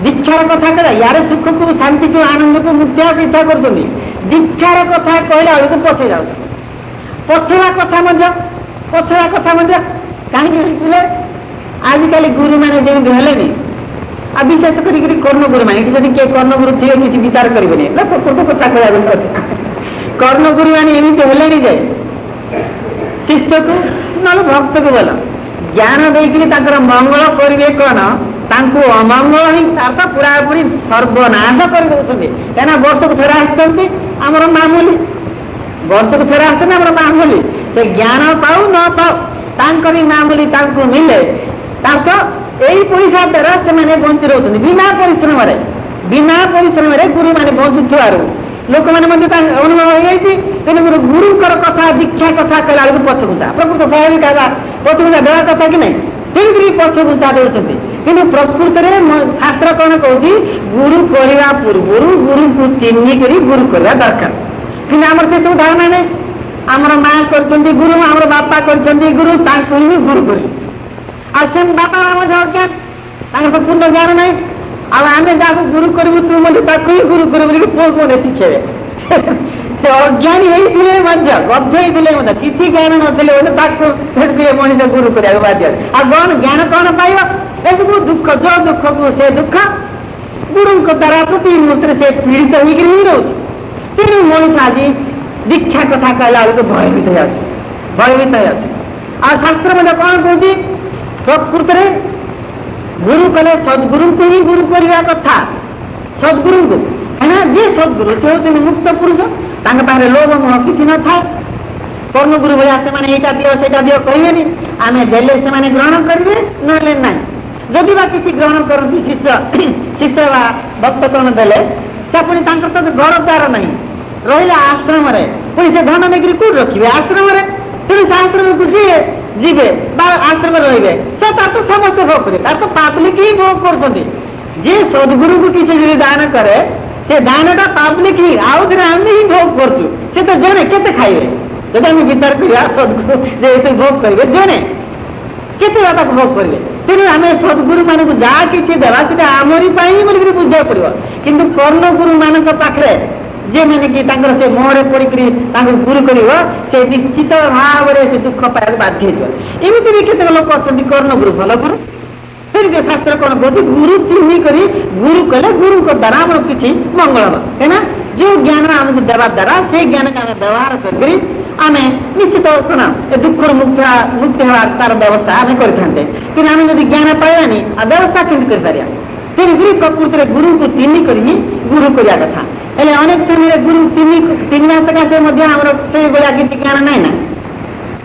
ଦୀକ୍ଷାର କଥା କହିବା ୟାର ସୁଖକୁ ଶାନ୍ତିକୁ ଆନନ୍ଦକୁ ମୁକ୍ତିବାକୁ ଇଚ୍ଛା କରୁଛନ୍ତି। ଦୀକ୍ଷାର କଥା କହିଲା ବେଳକୁ ପଛେଇ ଯାଉଛି। ପଛେଇବା କଥା ମଧ୍ୟ କାହିଁକି ହେଇଥିଲେ ଆଜିକାଲି ଗୁରୁମାନେ ଯେମିତି ହେଲେନି, ଆଉ ବିଶେଷ କରିକି କର୍ଣ୍ଣଗୁରୁ ମାନେ, ଏଠି ଯଦି କିଏ କର୍ଣ୍ଣଗୁରୁ ଥିବେ କିଛି ବିଚାର କରିବେନି, ପ୍ରକୃତ କଥା କହିବାକୁ ଅଛି। କର୍ଣ୍ଣଗୁରୁ ମାନେ ଏମିତି ହେଲେଣି ଯେ ଶିଷ୍ୟକୁ ନହେଲେ ଭକ୍ତକୁ ଭଲ ଜ୍ଞାନ ଦେଇକିରି ତାଙ୍କର ମଙ୍ଗଳ କରିବେ କଣ, ତାଙ୍କୁ ଅମଙ୍ଗଳ ହିଁ ତାର ପୁରାପୁରି ସର୍ବନାଶ କରିଦେଉଛନ୍ତି। କାହିଁକିନା ବର୍ଷକୁ ଥରେ ଆସିଛନ୍ତି ଆମର ମାମୁଲି, ବର୍ଷକୁ ଥରେ ଆସିଛନ୍ତି ଆମର ମାମୁଲି, ସେ ଜ୍ଞାନ ପାଉ ନ ପାଉ ତାଙ୍କରି ମାମୁଲି ତାଙ୍କୁ ମିଳେ। ତାଙ୍କ ଏଇ ପଇସା ଦ୍ୱାରା ସେମାନେ ବଞ୍ଚି ରହୁଛନ୍ତି ବିନା ପରିଶ୍ରମରେ ଗୁରୁମାନେ ବଞ୍ଚୁଥିବାରୁ ଲୋକମାନେ ମଧ୍ୟ ଅନୁଭବ ହେଇଯାଇଛି। ତେଣୁକରି ଗୁରୁଙ୍କର କଥା ଦୀକ୍ଷା କଥା କହିଲା ବେଳକୁ ପଛଘୁଞ୍ଚା, ପ୍ରକୃତ ସ୍ୱାଭାବିକ ପଛଘୁଞ୍ଚା ଦେବା କଥା କି ନାହିଁ, ତେଣୁକରି ପଛଘୁଞ୍ଚା ଦେଉଛନ୍ତି। କିନ୍ତୁ ପ୍ରକୃତରେ ଶାସ୍ତ୍ର କଣ କହୁଛି, ଗୁରୁ କରିବା ପୂର୍ବରୁ ଗୁରୁଙ୍କୁ ଚିହ୍ନିକରି ଗୁରୁ କରିବା ଦରକାର। କିନ୍ତୁ ଆମର ସେସବୁ ଧାରଣା ନାହିଁ। ଆମର ମା କରିଛନ୍ତି ଗୁରୁ, ଆମର ବାପା କରିଛନ୍ତି ଗୁରୁ, ତାଙ୍କୁ ହିଁ ଗୁରୁ କରିବୁ। ଆଉ ସେ ବାପା ମା ମଧ୍ୟ ଅଜ୍ଞାନ, ତାଙ୍କର ତ ପୂର୍ଣ୍ଣ ଜ୍ଞାନ ନାହିଁ। ଆଉ ଆମେ ଯାହାକୁ ଗୁରୁ କରିବୁ ତୁ ମଧ୍ୟ ତାକୁ ହିଁ ଗୁରୁ କରିବୁ ବୋଲି ପୁଅକୁ ମଧ୍ୟ ଶିଖେଇବେ। ସେ ଅଜ୍ଞାନୀ ହେଇଥିଲେ ମଧ୍ୟ, ଗଧ ହେଇଥିଲେ ମଧ୍ୟ, କିଛି ଜ୍ଞାନ ନଥିଲେ ବୋଲେ ତାକୁ ମଣିଷ ଗୁରୁ କରିବାକୁ ବାଧ୍ୟ। ଆଉ କଣ ଜ୍ଞାନ କଣ ପାଇବ? ଏସବୁ ଦୁଃଖ, ଯୋଉ ଦୁଃଖକୁ ସେ ଦୁଃଖ ଗୁରୁଙ୍କ ଦ୍ୱାରା ପ୍ରତି ମୁହୂର୍ତ୍ତରେ ସେ ପୀଡ଼ିତ ହେଇକିରି ହିଁ ରହୁଛି। ତେଣୁ ମଣିଷ ଆଜି ଦୀକ୍ଷା କଥା କହିଲା ବେଳକୁ ଭୟଭୀତ ହେଇଯାଉଛି। ଆଉ ଶାସ୍ତ୍ର ମଧ୍ୟ କଣ କହୁଛି, ପ୍ରକୃତରେ ଗୁରୁ କଲେ ସଦ୍ଗୁରୁଙ୍କୁ ହିଁ ଗୁରୁ କରିବା କଥା। ସଦ୍ଗୁରୁଙ୍କୁ କାହିଁକିନା ଯିଏ ସଦ୍ଗୁରୁ ସେ ହେଉଛନ୍ତି ମୁକ୍ତ ପୁରୁଷ, ତାଙ୍କ ପାଖରେ ଲୋଭ ମୋହ କିଛି ନଥାଏ। କର୍ଣ୍ଣଗୁରୁ ଭଳିଆ ସେମାନେ ଏଇଟା ଦିଅ ସେଇଟା ଦିଅ କହିବେନି, ଆମେ ଦେଲେ ସେମାନେ ଗ୍ରହଣ କରିବେ, ନହେଲେ ନାହିଁ। ଯଦି ବା କିଛି ଗ୍ରହଣ କରନ୍ତି ଶିଷ୍ୟ ବା ଭକ୍ତ କଣ ଦେଲେ, ସେ ପୁଣି ତାଙ୍କର ତ ଘର ଦ୍ୱାର ନାହିଁ, ରହିଲେ ଆଶ୍ରମରେ, ପୁଣି ସେ ଧନ ନେଇକରି କୋଉଠି ରଖିବେ? ଆଶ୍ରମରେ। ତେଣୁ ସେ ଆଶ୍ରମକୁ ଯିଏ ଯିବେ ବା ଆଶ୍ରମରେ ରହିବେ, ସେ ତାର ତ ସମସ୍ତେ ଭୋଗ କରିବେ, ତାର ତ ପାବ୍ଲିକ ହିଁ ଭୋଗ କରୁଛନ୍ତି। ଯିଏ ସଦ୍ଗୁରୁକୁ କିଛି ଯଦି ଦାନ କରେ, ସେ ଦାନଟା ପାବ୍ଲିକ ହିଁ, ଆଉ ଥରେ ଆମେ ହିଁ ଭୋଗ କରୁଛୁ। ସେ ତ ଜଣେ କେତେ ଖାଇବେ? ଯଦି ଆମେ ବିଚାର କରିବା ସଦ୍ଗୁରୁ ଯେ ଏସବୁ ଭୋଗ କରିବେ, ଜଣେ କେତେ ତାକୁ ଭୋଗ କରିବେ? ତେଣୁ ଆମେ ସଦ୍ଗୁରୁ ମାନଙ୍କୁ ଯାହା କିଛି ଦେବା ସେଟା ଆମରି ପାଇଁ ବୋଲିକିରି ବୁଝିବାକୁ ପଡିବ। କିନ୍ତୁ କର୍ଣ୍ଣଗୁରୁ ମାନଙ୍କ ପାଖରେ ଯେମାନେ କି ତାଙ୍କର ସେ ମୋହରେ ପଡିକରି ତାଙ୍କୁ ଗୁରୁ କରିବ, ସେ ନିଶ୍ଚିତ ଭାବରେ ସେ ଦୁଃଖ ପାଇବାକୁ ବାଧ୍ୟ ହେଇଯିବ। ଏମିତି ବି କେତେକ ଲୋକ ଅଛନ୍ତି କର୍ଣ୍ଣଗୁରୁ ଭଲ ଗୁରୁ, ସେମିତି ଶାସ୍ତ୍ର କଣ କହୁଛି, ଗୁରୁ ଚିହ୍ନି କରି ଗୁରୁ କଲେ ଗୁରୁଙ୍କ ଦ୍ୱାରା ଆମର କିଛି ମଙ୍ଗଳ ହବ। କାହିଁକିନା ଯୋଉ ଜ୍ଞାନ ଆମକୁ ଦେବା ଦ୍ୱାରା ସେ ଜ୍ଞାନକୁ ଆମେ ବ୍ୟବହାର କରିକରି ଆମେ ନିଶ୍ଚିତ କଣ ଏ ଦୁଃଖରୁ ମୁକ୍ତି ହେବା ତାର ବ୍ୟବସ୍ଥା ଆମେ କରିଥାନ୍ତେ। କିନ୍ତୁ ଆମେ ଯଦି ଜ୍ଞାନ ପାଇବାନି, ଆଉ ବ୍ୟବସ୍ଥା କେମିତି କରିପାରିବା? ତେଣୁକରି ପ୍ରକୃତିରେ ଗୁରୁଙ୍କୁ ଚିହ୍ନି କରି ହିଁ ଗୁରୁ କରିବା କଥା। ହେଲେ ଅନେକ ସମୟରେ ଗୁରୁ ଚିହ୍ନିବା ସକାଶେ ମଧ୍ୟ ଆମର ସେଇଭଳିଆ କିଛି ଜ୍ଞାନ ନାହିଁ ନା,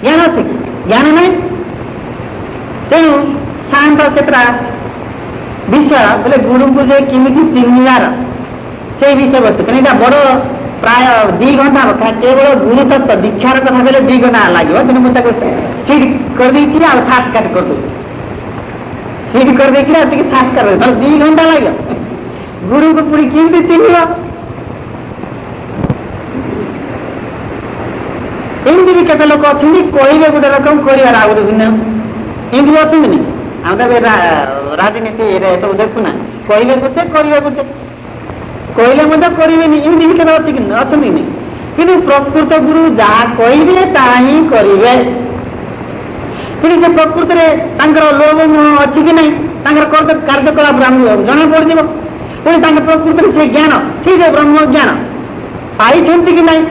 ଜ୍ଞାନ ଅଛି କି? ଜ୍ଞାନ ନାହିଁ। ତେଣୁ ସାଧାରଣତଃ କେତେଟା ବିଷୟ ବୋଲେ ଗୁରୁଙ୍କୁ ଯେ କେମିତି ଚିହ୍ନିବାର ସେଇ ବିଷୟବସ୍ତୁ, କାରଣ ଏଇଟା ବଡ ପ୍ରାୟ 2 ଘଣ୍ଟା କଥା। କେବଳ ଗୁରୁ ତତ୍ତ୍ୱ ଦୀକ୍ଷାର କଥା କହିଲେ 2 ଘଣ୍ଟା ଲାଗିବ। ତେଣୁ ମୁଁ ତାକୁ ସ୍ପିଡ୍ କରିଦେଇଛି ଆଉ ସାର୍ଟକାଟ କରିଦେଉଛି, ସ୍ପିଡ୍ କରିଦେଇକି ଆଉ ଟିକେ ସାର୍ଟକାଟ କରିଦେଉଛି, 2 ଘଣ୍ଟା ଲାଗିବ। ଗୁରୁଙ୍କୁ ପୁଣି କେମିତି ଚିହ୍ନିବ? ଏମିତି ବି କେତେ ଲୋକ ଅଛନ୍ତି କହିବେ ଗୋଟେ ରକମ, କରିବାର ଆଉ ଗୋଟେ ଭିନ୍ନ, ଏମିତି ଅଛନ୍ତି। ଆମେ ତ ରାଜନୀତି ଏସବୁ ଦେଖୁନା, କହିବେ ଗୋଟେ କରିବେ ଗୋଟେ, କହିଲେ ମଧ୍ୟ କରିବେନି, ଏମିତି ବି କେତେ ଅଛି କି ଅଛନ୍ତି କି? କିନ୍ତୁ ପ୍ରକୃତ ଗୁରୁ ଯାହା କହିବେ ତାହା ହିଁ କରିବେ। ପୁଣି ସେ ପ୍ରକୃତିରେ ତାଙ୍କର ଲୋଭ ମୋହ ଅଛି କି ନାହିଁ, ତାଙ୍କର କାର୍ଯ୍ୟକଳାପ ଆମକୁ ଜଣା ପଡ଼ିଯିବ। ପୁଣି ତାଙ୍କ ପ୍ରକୃତିରେ ସେ ଜ୍ଞାନ, ସେ ଯେ ବ୍ରହ୍ମ ଜ୍ଞାନ ପାଇଛନ୍ତି କି ନାହିଁ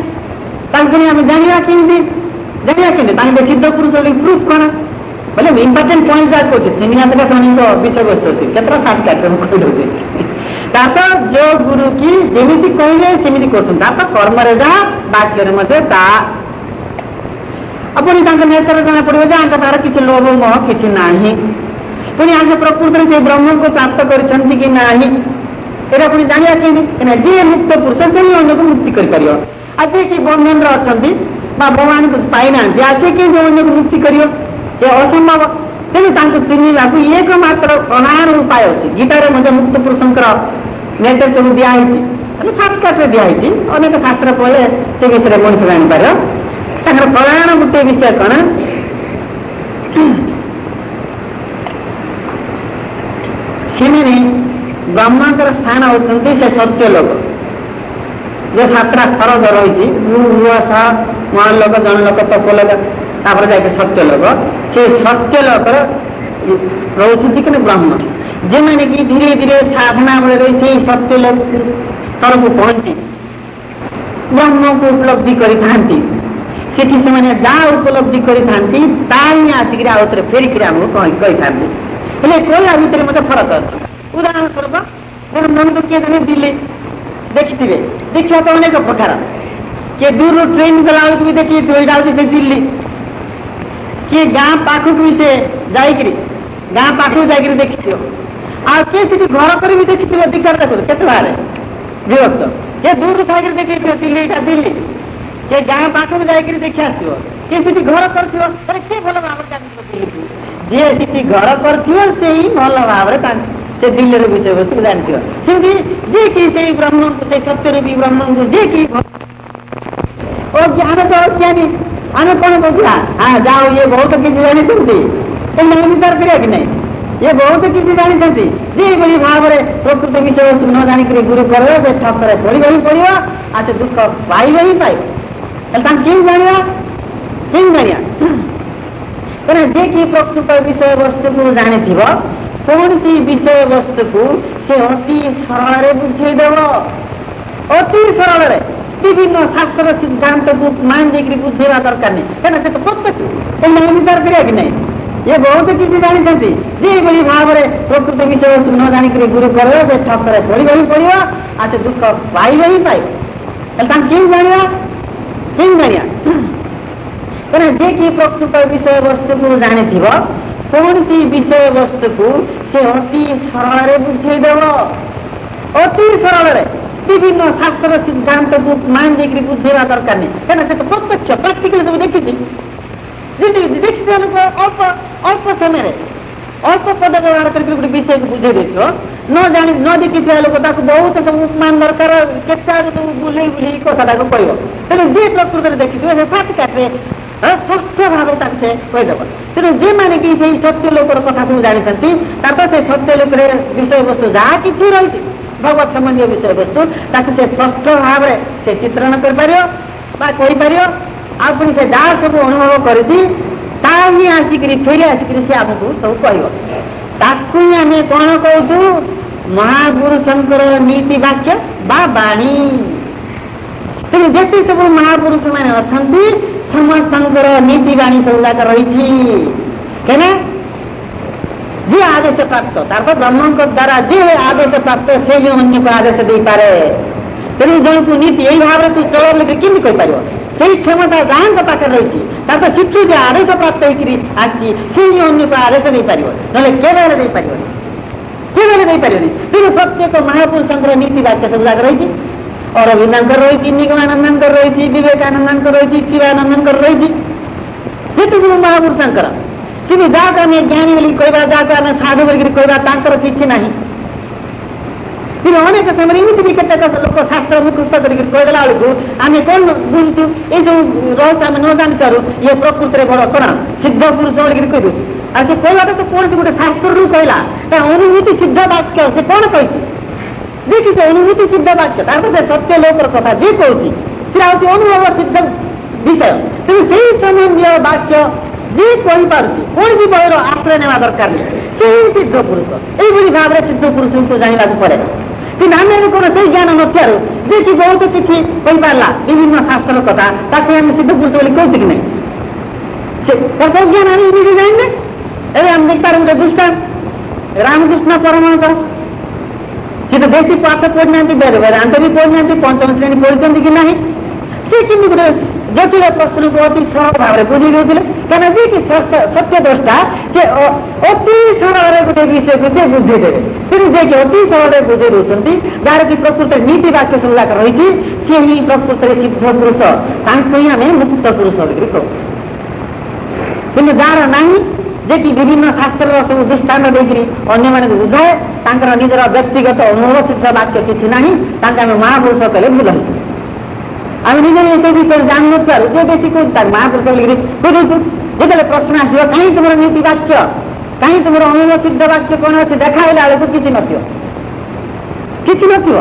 ତାକୁ ପୁଣି ଆମେ ଜାଣିବା କେମିତି? ତାଙ୍କ ସିଦ୍ଧ ପୁରୁଷ ପ୍ରୁଫ୍ କ'ଣ? ବୋଲେ ଇମ୍ପୋର୍ଟାଣ୍ଟ ପଏଣ୍ଟ ଯାହା କହୁଛି ଶ୍ରୀନିବାସ ସ୍ୱାମୀଙ୍କ ବିଷୟବସ୍ତୁ ଅଛି, କେତେଟା ସାତ କାର୍ଯ୍ୟକ୍ରମ କହିଦେଉଛି। ତାର ଯୋଉ ଗୁରୁ କି ଯେମିତି କହିଲେ ସେମିତି କରୁଛନ୍ତି, ତାର କର୍ମରେ ଯାହା ବାକ୍ୟରେ ମଧ୍ୟ ତାହା। ପୁଣି ତାଙ୍କ ନେତର ଜଣା ପଡ଼ିବ ଯେ ଆଙ୍କ ତାର କିଛି ଲୋଭ ମୋହ କିଛି ନାହିଁ। ପୁଣି ଆଙ୍କ ପ୍ରକୃତିରେ ସେ ବ୍ରହ୍ମଙ୍କୁ ପ୍ରାପ୍ତ କରିଛନ୍ତି କି ନାହିଁ ଏଇଟା ପୁଣି ଜାଣିବା କେମିତି? ଯିଏ ମୁକ୍ତ ପୁରୁଷ ସେହି ଅନ୍ୟକୁ ମୁକ୍ତି କରିପାରିବ। ଆଉ ଯିଏ କି ବନ୍ଧନରେ ଅଛନ୍ତି ବା ଭଗବାନଙ୍କୁ ପାଇନାହାନ୍ତି, ଆଉ ସିଏ କେମିତି ଅନ୍ୟକୁ ମୁକ୍ତି କରିବ? ଏ ଅସମ୍ଭବ। ତେଣୁ ତାଙ୍କୁ ଚିହ୍ନିବାକୁ ଏକମାତ୍ର ପ୍ରଣାୟନ ଉପାୟ ଅଛି। ଗୀତାରେ ମଧ୍ୟ ମୁକ୍ତ ପୁରୁଷଙ୍କର ନିର୍ଦ୍ଦେଶ ସବୁ ଦିଆହେଇଛି, ସାତକାଟରେ ଦିଆହେଇଛି। ଅନେକ ଶାସ୍ତ୍ର ପଢ଼ିଲେ ସେ ବିଷୟରେ ମଣିଷ ଜାଣିପାରିବ। ତାଙ୍କର ପ୍ରଣାୟନ ଗୋଟିଏ ବିଷୟ କ'ଣ? ସେମାନେ ବ୍ରହ୍ମାଙ୍କର ସ୍ଥାନ ହେଉଛନ୍ତି ସେ ସତ୍ୟ ଲୋକ, ଯୋଉ ସାତଟା ସ୍ତର ରହିଛି, ମହାଲୋକ, ଜଣଲୋକ, ତପଲୋକ, ତାପରେ ଯାଇକି ସତ୍ୟ ଲୋକ। ସେ ସତ୍ୟ ଲୋକର ରହୁଛନ୍ତି କିନ୍ତୁ ବ୍ରହ୍ମ, ଯେମାନେ କି ଧୀରେ ଧୀରେ ସାଧନା ବେଳରେ ସେଇ ସତ୍ୟ ଲୋକ ସ୍ତରକୁ ପହଞ୍ଚି ବ୍ରହ୍ମକୁ ଉପଲବ୍ଧି କରିଥାନ୍ତି। ସେଠି ସେମାନେ ଯାହା ଉପଲବ୍ଧି କରିଥାନ୍ତି ତାହା ହିଁ ଆସିକିରି ଆଉ ଥରେ ଫେରିକିରି ଆମକୁ କହିଥାନ୍ତି। ହେଲେ କହିବା ଭିତରେ ମଧ୍ୟ ଫରକ ଅଛି। ଉଦାହରଣ ସ୍ୱରୂପ ମନକୁ କିଏ ଜଣେ ଦିଲ୍ଲୀ ଦେଖିଥିବେ, ଦେଖିବା ତ ଅନେକ ପ୍ରକାର। କିଏ ଦୂରରୁ ଟ୍ରେନ୍ ଗଲାବେଳକୁ ବି ଦେଖିଥିବ ଏଇଟା ହେଉଛି ସେ ଦିଲ୍ଲୀ। କିଏ ଗାଁ ପାଖକୁ ବି ସେ ଯାଇକିରି ଦେଖିଥିବ। ଆଉ କିଏ ସେଠି ଘର କରି ବି ଦେଖିଥିବ। ଦିକାର ଦେଖୁଛ କେତେ ବାହାରେ ବିଭକ୍ତ। କିଏ ଦୂରରୁ ଥାଇକିରି ଦେଖିଥିବ ଦିଲ୍ଲୀ, ଏଇଟା ଦିଲ୍ଲୀ। କିଏ ଗାଁ ପାଖକୁ ଯାଇକିରି ଦେଖି ଆସିଥିବ। କିଏ ସେଠି ଘର କରିଥିବ, ତାହେଲେ କିଏ ଭଲ ଭାବରେ ଜାଣିଥିବ ଦିଲ୍ଲୀକୁ? ଯିଏ ସେଠି ଘର କରିଥିବ ସେଇ ଭଲ ଭାବରେ ସେ ଦିଲ୍ଲୀର ବିଷୟବସ୍ତୁ ଜାଣିଥିବ। ସେମିତି ଯିଏ କି ସେଇ ବ୍ରହ୍ମଙ୍କୁ, ସେଇ ସତ୍ୟରୂପୀ ବ୍ରହ୍ମଙ୍କୁ ଯିଏ କି ଜ୍ଞାନ ତ ଅଜ୍ଞାନୀ, ଆମେ କ'ଣ ବୁଝିବା? ଯାଉ ଇଏ ବହୁତ କିଛି ଜାଣିଛନ୍ତି, ଏମାନେ ବିଚାର କରିବା କି ନାହିଁ? ଇଏ ବହୁତ କିଛି ଜାଣିଛନ୍ତି। ଯେଭଳି ଭାବରେ ପ୍ରକୃତ ବିଷୟବସ୍ତୁ ନ ଜାଣିକରି ଗୁରୁ କରିବ, ସେ ଠକରେ ପଡ଼ିବ ହିଁ ପଡ଼ିବ, ଆଉ ସେ ଦୁଃଖ ପାଇବ ହିଁ ପାଇବ। ତାହେଲେ ତାଙ୍କୁ କେମିତି ଜାଣିବା? କାରଣ ଯିଏ କି ପ୍ରକୃତ ବିଷୟବସ୍ତୁକୁ ଜାଣିଥିବ, କୌଣସି ବିଷୟବସ୍ତୁକୁ ସେ ଅତି ସରଳରେ ବୁଝେଇଦେବ। ଅତି ସରଳରେ ବିଭିନ୍ନ ଶାସ୍ତ୍ର ସିଦ୍ଧାନ୍ତକୁ ମାନ ଦେଇକରି ବୁଝେଇବା ଦରକାର ନାହିଁ। କାରଣ ସେ ତ ପ୍ରତ୍ୟକ୍ଷ, ଏମାନେ ବିଚାର କରିବା କି ନାହିଁ? ଇଏ ବହୁତ କିଛି ଜାଣିଛନ୍ତି। ଯେଭଳି ଭାବରେ ପ୍ରକୃତ ବିଷୟବସ୍ତୁ ନ ଜାଣିକରି ଗୁରୁ କରିବ, ସେ ଠକରେ ପଡ଼ିବ ହିଁ ପଡ଼ିବ, ଆଉ ସେ ଦୁଃଖ ପାଇବ ହିଁ ପାଇବ। ତାହେଲେ ତାଙ୍କୁ କେମିତି ଜାଣିବା? କାରଣ ଯିଏ କି ପ୍ରକୃତ ବିଷୟବସ୍ତୁକୁ ଜାଣିଥିବ, କୌଣସି ବିଷୟବସ୍ତୁକୁ ସେ ଅତି ସରଳରେ ବୁଝେଇଦେବ। ଅତି ସରଳରେ ବିଭିନ୍ନ ଶାସ୍ତ୍ର ସିଦ୍ଧାନ୍ତକୁ ମାନ ଦେଇକରି ବୁଝେଇବା ଦରକାର ନାହିଁ। କାରଣ ସେ ତ ପ୍ରତ୍ୟକ୍ଷ, ପ୍ରାକ୍ଟିକାଲି ସବୁ ଦେଖିଛି। ଦେଖିଥିବା ଲୋକ ଅଳ୍ପ ସମୟରେ ଅଳ୍ପ ପଦ ବ୍ୟବହାର କରିକି ଗୋଟେ ବିଷୟକୁ ବୁଝେଇ ଦେଇଥିବ। ନ ଦେଖିଥିବା ଲୋକ ତାକୁ ବହୁତ ସବୁ ଉପମାନ ଦରକାର, କେତେ ଆଡୁ ସବୁ ବୁଲେଇ କଥାଟାକୁ କହିବ। ତେଣୁ ଯିଏ ପ୍ରକୃତରେ ଦେଖିଥିବ ସେ ସାତକାଟରେ ସ୍ପଷ୍ଟ ଭାବରେ ତାକୁ ସେ କହିଦେବ। ତେଣୁ ଯେମାନେ କି ସେଇ ସତ୍ୟ ଲୋକର କଥା ସବୁ ଜାଣିଛନ୍ତି, ତାପରେ ସେ ସତ୍ୟ ଲୋକରେ ବିଷୟବସ୍ତୁ ଯାହା କିଛି ରହିଛି ଭଗବତ ସମ୍ବନ୍ଧୀୟ ବିଷୟବସ୍ତୁ, ତାକୁ ସେ ସ୍ପଷ୍ଟ ଭାବରେ ସେ ଚିତ୍ରଣ କରିପାରିବ ବା କହିପାରିବ। ଆଉ ପୁଣି ସେ ଯାହା ସବୁ ଅନୁଭବ କରିଛି ତାହା ହିଁ ଆସିକିରି ଫେରି ଆସିକିରି ସେ ଆମକୁ ସବୁ କହିବ। ତାକୁ ହିଁ ଆମେ କ'ଣ କହୁଛୁ? ମହାପୁରୁଷଙ୍କର ନୀତି ବାକ୍ୟ ବା ବାଣୀ। ତେଣୁ ଯେତେ ସବୁ ମହାପୁରୁଷ ମାନେ ଅଛନ୍ତି ସମସ୍ତଙ୍କର ନୀତି ବାଣୀ ସବୁ ଯାକ ରହିଛି। କେନ ଯିଏ ଆଦେଶ ପ୍ରାପ୍ତ, ତାରପରେ ବ୍ରହ୍ମଙ୍କ ଦ୍ୱାରା ଯିଏ ଆଦେଶ ପ୍ରାପ୍ତ ସେ ହିଁ ଅନ୍ୟକୁ ଆଦେଶ ଦେଇପାରେ। ତେଣୁ ଜଣକୁ ନୀତି ଏଇ ଭାବରେ ତୁ ଚଳ ବୋଲି କେମିତି କହିପାରିବ? ସେଇ କ୍ଷମତା ଯାହାଙ୍କ ପାଖରେ ରହିଛି, ତାପରେ ଶିକ୍ଷୁ ଯେ ଆଦେଶ ପ୍ରାପ୍ତ ହେଇକରି ଆସିଛି ସେ ହିଁ ଅନ୍ୟକୁ ଆଦେଶ ଦେଇପାରିବ, ନହେଲେ କେବେହେଲେ ଦେଇପାରିବନି। ତେଣୁ ପ୍ରତ୍ୟେକ ମହାପୁରୁଷଙ୍କର ନୀତି ବାକ୍ୟ ସବୁ ଯାକ ରହିଛି। ଅରବିନ୍ଦଙ୍କର ରହିଛି, ନିଗମାନନ୍ଦଙ୍କର ରହିଛି, ବିବେକାନନ୍ଦଙ୍କର ରହିଛି, ଶିବାନନ୍ଦଙ୍କର ରହିଛି, ଯେତେ ସବୁ ମହାପୁରୁଷଙ୍କର। କିନ୍ତୁ ଯାହାକୁ ଆମେ ଜ୍ଞାନୀ ବୋଲି କହିବା, ଯାହାକୁ ଆମେ ସାଧୁ ବୋଲିକରି କହିବା, ତାଙ୍କର କିଛି ନାହିଁ। କିନ୍ତୁ ଅନେକ ସମୟରେ ଏମିତି ବି କେତେକ ଲୋକ ଶାସ୍ତ୍ର ମୁଖସ୍ଥ କରିକି କହିଦେଲା ବେଳକୁ ଆମେ କ'ଣ ବୁଝୁଛୁ? ଏଇସବୁ ରହସ୍ୟ ଆମେ ନ ଜାଣିପାରୁ। ଇଏ ପ୍ରକୃତିରେ ବଡ଼ କ'ଣ ସିଦ୍ଧ ପୁରୁଷ ବୋଲିକରି କହିଦେଉଛୁ। ଆଉ ସେ କହିବାଟା ତ କୌଣସି ଗୋଟେ ଶାସ୍ତ୍ରରୁ କହିଲା, ତା ଅନୁଭୂତି ସିଦ୍ଧ ବାକ୍ୟ ସେ କ'ଣ କହିଛି? ଦେଖି ସେ ଅନୁଭୂତି ସିଦ୍ଧ ବାକ୍ୟ, ତାପରେ ସେ ସତ୍ୟ ଲୋକର କଥା ଯିଏ କହୁଛି ସେ ହେଉଛି ଅନୁଭବ ସିଦ୍ଧ ବିଷୟ। ତେଣୁ ସେଇ ସମ୍ବନ୍ଧୀୟ ବାକ୍ୟ ଯେ କହିପାରୁଛି କୌଣସି ବହିର ଆଶ୍ରୟ ନେବା ଦରକାର ନାହିଁ, ସେଇ ସିଦ୍ଧ ପୁରୁଷ। ଏଇଭଳି ଭାବରେ ସିଦ୍ଧ ପୁରୁଷଙ୍କୁ ଜାଣିବାକୁ ପଡେ। କିନ୍ତୁ ଆମେ କଣ ସେଇ ଜ୍ଞାନ ନଥିବାରୁ ଯେ କି ବହୁତ କିଛି କହିପାରିଲା ବିଭିନ୍ନ ଶାସ୍ତ୍ର କଥା, ତାକୁ ଆମେ ସିଦ୍ଧ ପୁରୁଷ ବୋଲି କହୁଛୁ କି ନାହିଁ? ସେ ଜ୍ଞାନ ଆମେ ନିଜେ ଜାଣିନେ। ଏବେ ଆମେ ଦେଖିପାରୁ ଗୋଟେ ଦୃଷ୍ଟାନ୍ତ, ରାମକୃଷ୍ଣ ପରମହଂସ। ସେ ତ ବେଶୀ ପାଠ ପଢିନାହାନ୍ତି, ବେଦାନ୍ତ ବି ପଢିନାହାନ୍ତି, ପଞ୍ଚମ ଶ୍ରେଣୀ ପଢିଛନ୍ତି କି ନାହିଁ। ସେ କିନ୍ତୁ ଗୋଟେ ଜଟିଳ ପ୍ରଶ୍ନକୁ ଅତି ସରଳ ଭାବରେ ବୁଝେଇ ଦେଉଥିଲେ। କାରଣ ଯେ କି ସତ୍ୟ ଦ୍ରଷ୍ଟା ସେ ଅତି ସରଳରେ ଗୋଟେ ବିଷୟକୁ ସେ ବୁଝେଇ ଦେବେ। ତେଣୁ ଯେ କି ଅତି ସରଳରେ ବୁଝେଇ ଦେଉଛନ୍ତି, ଯାହାର କି ପ୍ରକୃତରେ ନୀତି ବାକ୍ୟ ସବୁ ଯାକ ରହିଛି, ସେ ହିଁ ପ୍ରକୃତରେ ସିଦ୍ଧ ପୁରୁଷ। ତାଙ୍କୁ ହିଁ ଆମେ ମୁକ୍ତ ପୁରୁଷ ବୋଲି କହୁ। କିନ୍ତୁ ଯାହାର ନାହିଁ, ଯେ କି ବିଭିନ୍ନ ଶାସ୍ତ୍ରର ସବୁ ଦୃଷ୍ଟାନ୍ତ ଦେଇକରି ଅନ୍ୟମାନଙ୍କୁ ବୁଝାଏ, ତାଙ୍କର ନିଜର ବ୍ୟକ୍ତିଗତ ଅନୁଭବ ସିଦ୍ଧ ବାକ୍ୟ କିଛି ନାହିଁ, ତାଙ୍କୁ ଆମେ ମହାପୁରୁଷ କହିଲେ ଭୁଲ ହେଇଛି। ଆମେ ନିଜେ ସେ ବିଷୟରେ ଜାଣିନଥିବାରୁ ଯେ ବେଶୀ କହୁଛୁ ତାକୁ ମହାପୁରୁଷ ବୋଲିକରି ବୁଝୁଛୁ। ଯେତେବେଳେ ପ୍ରଶ୍ନ ଆସିବ କାହିଁ ତୁମର ନୀତି ବାକ୍ୟ, କାହିଁ ତୁମର ଅନୁଭବ ସିଦ୍ଧ ବାକ୍ୟ କ'ଣ ଅଛି, ଦେଖାଇଲା ବେଳକୁ କିଛି ନଥିବ, କିଛି ନଥିବ।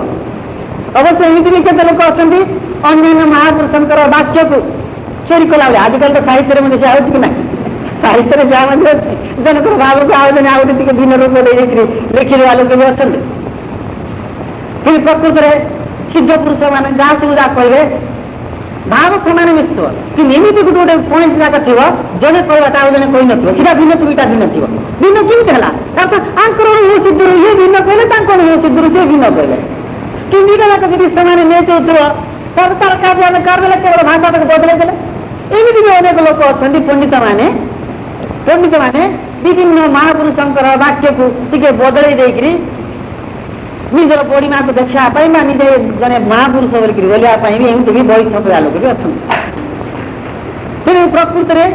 ଅବଶ୍ୟ ଏମିତି ବି କେତେ ଲୋକ ଅଛନ୍ତି ଅନ୍ୟାନ୍ୟ ମହାପୁରୁଷଙ୍କର ବାକ୍ୟକୁ ଚୋରି କଲାବେଳେ। ଆଜିକାଲି ତ ସାହିତ୍ୟରେ ମଧ୍ୟ ସେ ଆଉଛି କି ନାହିଁ, ସାହିତ୍ୟରେ ଯାହା ମଧ୍ୟ ଅଛି, ଜଣଙ୍କର ଭାବକୁ ଆଉ ଜଣେ ଆଉ ଗୋଟେ ଟିକେ ଭିନ୍ନ ରୂପ ଦେଇକରି ଲେଖିଦେବା ଲୋକ ବି ଅଛନ୍ତି। କିନ୍ତୁ ପ୍ରକୃତରେ ସିଦ୍ଧ ପୁରୁଷ ମାନେ ଯାହା ସବୁ ଯାହା କହିବେ ଭାବ ସମାନ ମିଶୁଥିବ, କିନ୍ତୁ ଏମିତି ଗୋଟେ ଗୋଟେ ପଏଣ୍ଟ ଯାକ ଥିବ, ଜଣେ କହିବାଟା ଆଉ ଜଣେ କହିନଥିବ, ସେଟା ଭିନ୍ନ ଥିବ, ଏଇଟା ଭିନ୍ନ ଥିବ। ଭିନ୍ନ କେମିତି ହେଲା? ତାଙ୍କର ଅନୁଭବ ସିଦ୍ଧରୁ ଇଏ ଭିନ୍ନ କହିଲେ, ତାଙ୍କ ଅନୁଭବ ସିଦ୍ଧରୁ ସେ ଭିନ୍ନ କହିଲେ। କିନ୍ତୁ ଏଇଟା ଯାକ ଯଦି ସେମାନେ ନେଇଥିବ, ତାର କାର୍ଯ୍ୟ ଆମେ କରିଦେଲେ, କେବଳ ଭାଷାଟାକୁ ବଦଳେଇ ଦେଲେ। ଏମିତି ବି ଅନେକ ଲୋକ ଅଛନ୍ତି ପଣ୍ଡିତମାନେ ବିଭିନ୍ନ ମହାପୁରୁଷଙ୍କର ବାକ୍ୟକୁ ଟିକେ ବଦଳେଇ ଦେଇକରି ନିଜର ବଡ଼ିମାକୁ ଦେଖିବା ପାଇଁ ବା ନିଜେ ଜଣେ ମହାପୁରୁଷ ବୋଲିକରି ବୋଲିବା ପାଇଁ ବି ଏମିତି ବି ବହି ଛପିବା ଲୋକ ବି ଅଛନ୍ତି। ତେଣୁ ପ୍ରକୃତରେ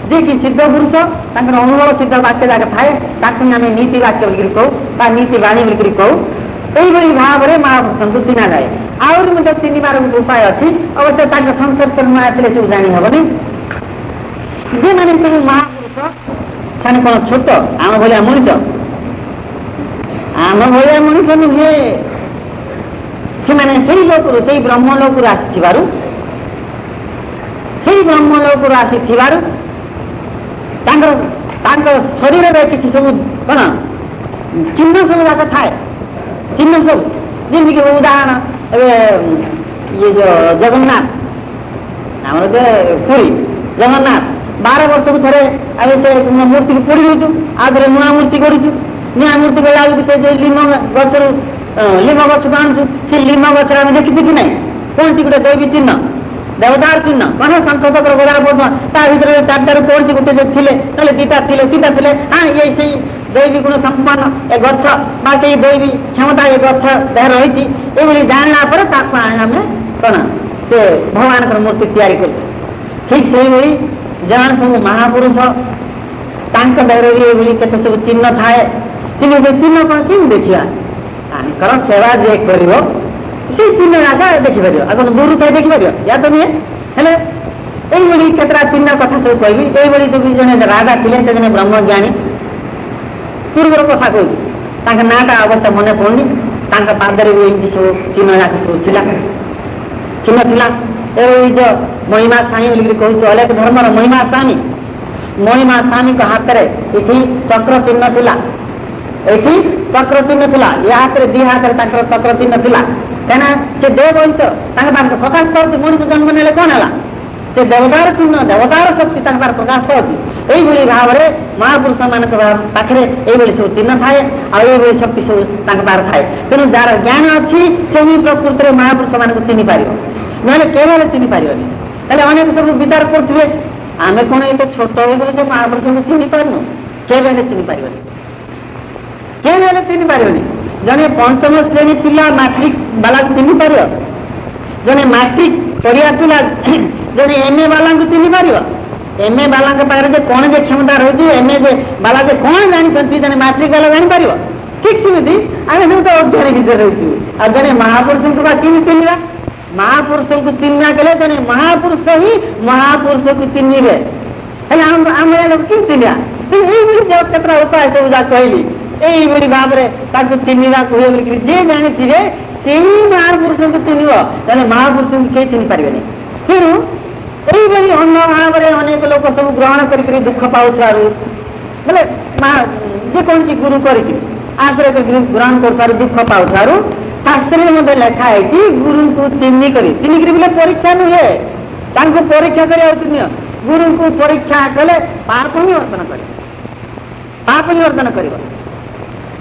ଯେ କି ସିଦ୍ଧ ପୁରୁଷ, ତାଙ୍କର ଅନୁଭବ ସିଦ୍ଧ ବାକ୍ୟ ଯାକ ଥାଏ, ତାକୁ ଆମେ ନୀତି ବାକ୍ୟ ବୋଲିକରି କହୁ ବା ନୀତି ବାଣୀ ବୋଲିକରି କହୁ। ଏଇଭଳି ଭାବରେ ମହାପୁରୁଷଙ୍କୁ ଚିହ୍ନାଯାଏ। ଆହୁରି ମଧ୍ୟ ଚିହ୍ନିବାର ଗୋଟେ ଉପାୟ ଅଛି, ଅବଶ୍ୟ ତାଙ୍କ ସଂସ୍ପର୍ଶରେ ନ ଆସିଲେ ସବୁ ଜାଣି ହବନି। ଯେମାନେ ସବୁ ମହାପୁରୁଷ, ସେମାନେ କ'ଣ ଛୋଟ ଆମ ଭଳିଆ ମଣିଷ? ଆମ ଭଳିଆ ମଣିଷ ନୁହେଁ। ସେମାନେ ସେଇ ଲୋକରୁ, ସେଇ ବ୍ରହ୍ମଲୋକରୁ ଆସିଥିବାରୁ ତାଙ୍କ ଶରୀରରେ କିଛି ସବୁ କ'ଣ ଚିହ୍ନ ସବୁ ଯାକ ଥାଏ, ଚିହ୍ନ ସବୁ। ଯେମିତିକି ଉଦାହରଣ, ଏବେ ଇଏ ଯୋଉ ଜଗନ୍ନାଥ, ଆମର ଯେ ପୁରୀ ଜଗନ୍ନାଥ 12 ବର୍ଷକୁ ଥରେ ଆମେ ସେ ମୂର୍ତ୍ତିକୁ ପୋଡ଼ି ଦେଉଛୁ, ଆଉ ଥରେ ନୂଆ ମୂର୍ତ୍ତି କରୁଛୁ। ନୂଆ ମୂର୍ତ୍ତି ଗଲା ବେଳକୁ ସେ ଯୋଉ ଲିମ ଗଛକୁ ଆଣୁଛୁ, ସେ ଲିମ ଗଛରେ ଆମେ ଦେଖିଛୁ କି ନାହିଁ କୌଣସି ଗୋଟେ ଦୈବୀ ଚିହ୍ନ, ଦେବତାର ଚିହ୍ନ, କ'ଣ ଶଙ୍ଖ ଚକ୍ର ଗଦାର ପଦ୍ମ, ତା ଭିତରେ 4টাରୁ କୌଣସି ଗୋଟେ ଯୋଉ ଥିଲେ, ନହେଲେ 2ଟା ଥିଲେ, ହଁ ଇଏ ସେଇ ଦୈବୀ ଗୁଣ ସମ୍ପନ୍ନ ଏ ଗଛ ବା ସେଇ ଦୈବୀ କ୍ଷମତା ଏ ଗଛ ଦେହ ରହିଛି। ଏଭଳି ଜାଣିଲା ପରେ ତାକୁ ଆମେ କ'ଣ ସେ ଭଗବାନଙ୍କର ମୂର୍ତ୍ତି ତିଆରି କରୁଛୁ। ଠିକ୍ ସେଇଭଳି ଯେଉଁମାନେ ସବୁ ମହାପୁରୁଷ, ତାଙ୍କ ଦେହରେ ବି ଏଭଳି କେତେ ସବୁ ଚିହ୍ନ ଥାଏ। କିନ୍ତୁ ସେ ଚିହ୍ନ କ'ଣ କେମିତି ଦେଖିବା? ତାଙ୍କର ସେବା ଯିଏ କରିବ ସେଇ ଚିହ୍ନ ଯାକ ଦେଖିପାରିବ। ଆଉ କ'ଣ ଦୂରରୁ ଥାଇ ଦେଖିପାରିବ? ୟା ତ ନୁହେଁ। ହେଲେ এইভাবে কেতটা চিহ্ন কথা সব কবি। এইভাবে যদি জনে রাজা ছিলেন, সে জনে ব্রহ্মজ্ঞানী পূর্বর কথা কହୁଛି, ତାଙ୍କ ନାଁଟା ଅବଶ୍ୟ ମନେ ପଡ଼ୁନି। ତାଙ୍କ ପାଦରେ ବି ଏମିତି ସବୁ ଚିହ୍ନ ଯାକ ସବୁ ଥିଲା, ଚିହ୍ନ ଥିଲା। ଏବଂ ଏଇ ଯୋଉ ମହିମା ସ୍ୱାମୀ ବୋଲିକରି କହୁଛୁ, ଅଲେଖ ଧର୍ମର ମହିମା ସ୍ୱାମୀ, ମହିମା ସ୍ୱାମୀଙ୍କ ହାତରେ ଏଠି ଚକ୍ର ଚିହ୍ନ ଥିଲା, ଏଠି ଚକ୍ର ଚିହ୍ନ ଥିଲା, ଏ ହାତରେ ଦି ହାତରେ ତାଙ୍କର ଚକ୍ର ଚିହ୍ନ ଥିଲା। କାହିଁକିନା ସେ ଦେବବଂଶ, ତାଙ୍କ ପାଖରେ ପ୍ରକାଶ କରୁଛି ମଣିଷ ଜନ୍ମ ନେଲେ କ'ଣ ହେଲା, ସେ ଦେବତାର ଚିହ୍ନ, ଦେବତାର ଶକ୍ତି ତାଙ୍କ ପାଖରେ ପ୍ରକାଶ କରୁଛି। এইভাবে ভাবে মহাপুরুষ মান পাখে এইভাবে সব চিহ্ন থাকে, আর এইভাবে শক্তি সব তাঁর পাখে থাকে। তেমন যার জ্ঞান অছি সে প্রকৃতির মহাপুরুষ মানুষ চিনি পার, নহলে কেবল চিনি পারবনি। তাহলে অনেক সব বিচার করবে, আমি কোণ এতে ছোট হয়ে গেলে যে মহাপুরুষ চিনি পারু, কেবে চিনি পারবনি, কেবে চিনি পারবনি। জনে পঞ্চম শ্রেণী পিলা মাট্রিক বালা চিনি পার, জনে মাট্রিক পড়িয়া পিলা জনে এমএ বালা চিনি পার। एमए बाला पाखे जे कौन जे क्षमता रही, एमए जे बाला जे कौन जानते जन मैट्रिक बाला जापर। ठीक सेमती आम सब तो अज्ञानी भितर रही। आ जन महापुरुष को चिन्हवा, महापुरुष को चिन्हा कले जन महापुरुष ही महापुरुष को चिन्हे। आम लोग कि चिन्हा केतटा उपाय सब जा कहली, यही भाव में चिन्हवा कहे बोलिक जे जानी से महापुरुष को चिन्ह, जन महापुरुष को कहीं चिन्ह पारे। तेणु এইভাবে অন্য ভাବରେ অনেক লোক ସବୁ ଗ୍ରହଣ କରିକି ଦୁଃଖ ପାଉଥିବାରୁ ବୋଲେ ଯେକୌଣସି ଗୁରୁ କରିକି ଆଶ୍ରୟ କରିକି ଗ୍ରହଣ କରୁଥିବାରୁ ଦୁଃଖ ପାଉଥିବାରୁ ଶାସ୍ତ୍ରରେ ମଧ୍ୟ ଲେଖା ହେଇଛି ଗୁରୁଙ୍କୁ ଚିହ୍ନିକରି ବୋଲେ ପରୀକ୍ଷା ନୁହେଁ, ତାଙ୍କୁ ପରୀକ୍ଷା କରିବା ଉଚିତ ନୁହେଁ। ଗୁରୁଙ୍କୁ ପରୀକ୍ଷା କଲେ ପାପ ହିଁ ଅର୍ଜନ କରିବ, ପାପ ହିଁ ଅର୍ଜନ କରିବ।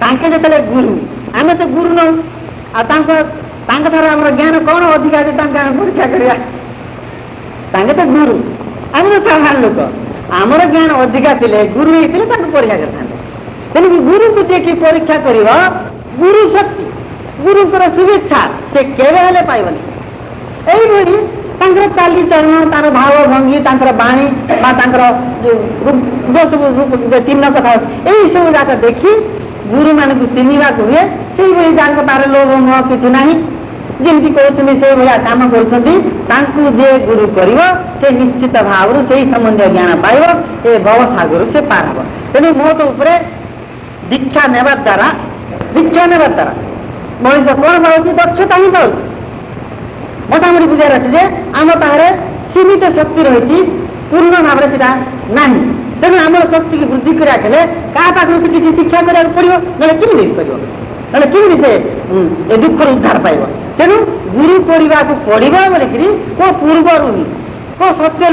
ତାଙ୍କେ ଯେତେବେଳେ ଗୁରୁ, ଆମେ ତ ଗୁରୁ ନଉ, ଆଉ ତାଙ୍କଠାରୁ ଆମର ଜ୍ଞାନ କଣ ଅଧିକା ଅଛି ତାଙ୍କୁ ଆମେ ପରୀକ୍ଷା କରିବା? ତାଙ୍କେ ତ ଗୁରୁ, ଆମେ ତ ସାଧାରଣ ଲୋକ, ଆମର ଜ୍ଞାନ ଅଧିକା ଥିଲେ ଗୁରୁ ହେଇଥିଲେ ତାଙ୍କୁ ପରୀକ୍ଷା କରିଥାନ୍ତେ। ତେଣୁ ଗୁରୁଙ୍କୁ ଯିଏକି ପରୀକ୍ଷା କରିବ, ଗୁରୁ ଶକ୍ତି, ଗୁରୁଙ୍କର ଶୁଭେଚ୍ଛା ସେ କେବେ ହେଲେ ପାଇବନି। ଏଇଭଳି ତାଙ୍କର ଚାଲିଚଳନ, ତାର ଭାବ ଭଙ୍ଗୀ, ତାଙ୍କର ବାଣୀ ବା ତାଙ୍କର ଯୋଉ ସବୁ ଚିହ୍ନ କଥା, ଏଇ ସବୁ ଯାକ ଦେଖି ଗୁରୁମାନଙ୍କୁ ଚିହ୍ନିବାକୁ ହୁଏ। ସେଇଭଳି ଯାଙ୍କ ତାର ଲୋଭ ମୋହ କିଛି ନାହିଁ, ଯେମିତି କହୁଛନ୍ତି ସେଇଭଳିଆ କାମ କରୁଛନ୍ତି। ତାଙ୍କୁ ଯେ ଗୁରୁ କରିବ ସେ ନିଶ୍ଚିତ ଭାବରେ ସେଇ ସମ୍ବନ୍ଧୀୟ ଜ୍ଞାନ ପାଇବ, ଏ ଭବସାଗରରୁ ସେ ପାର ହବ। ତେଣୁ ମୋଟ ଉପରେ ଦୀକ୍ଷା ନେବା ଦ୍ୱାରା ମଣିଷ କଣ ପାଉଛି? ଦକ୍ଷତା ହିଁ ପାଉଛି। ମୋଟାମୋଟି ବୁଝିବାର ଅଛି ଯେ ଆମ ପାଖରେ ସୀମିତ ଶକ୍ତି ରହିଛି, ପୂର୍ଣ୍ଣ ଭାବରେ ସେଟା ନାହିଁ। ତେଣୁ ଆମର ଶକ୍ତିକୁ ବୃଦ୍ଧି କରିବାକୁ ହେଲେ କାହା ପାଖରୁ କିଛି ଶିକ୍ଷା କରିବାକୁ ପଡିବ, ନହେଲେ କେମିତି କରିବ, ନହେଲେ କେମିତି ସେ ଏ ଦୁଃଖରୁ ଉଦ୍ଧାର ପାଇବ? ତେଣୁ ଗୁରୁ କରିବାକୁ ପଡିବ ବୋଲିକିରି କୋ ପୂର୍ବରୁ ହିଁ, କୋ ସତ୍ୟ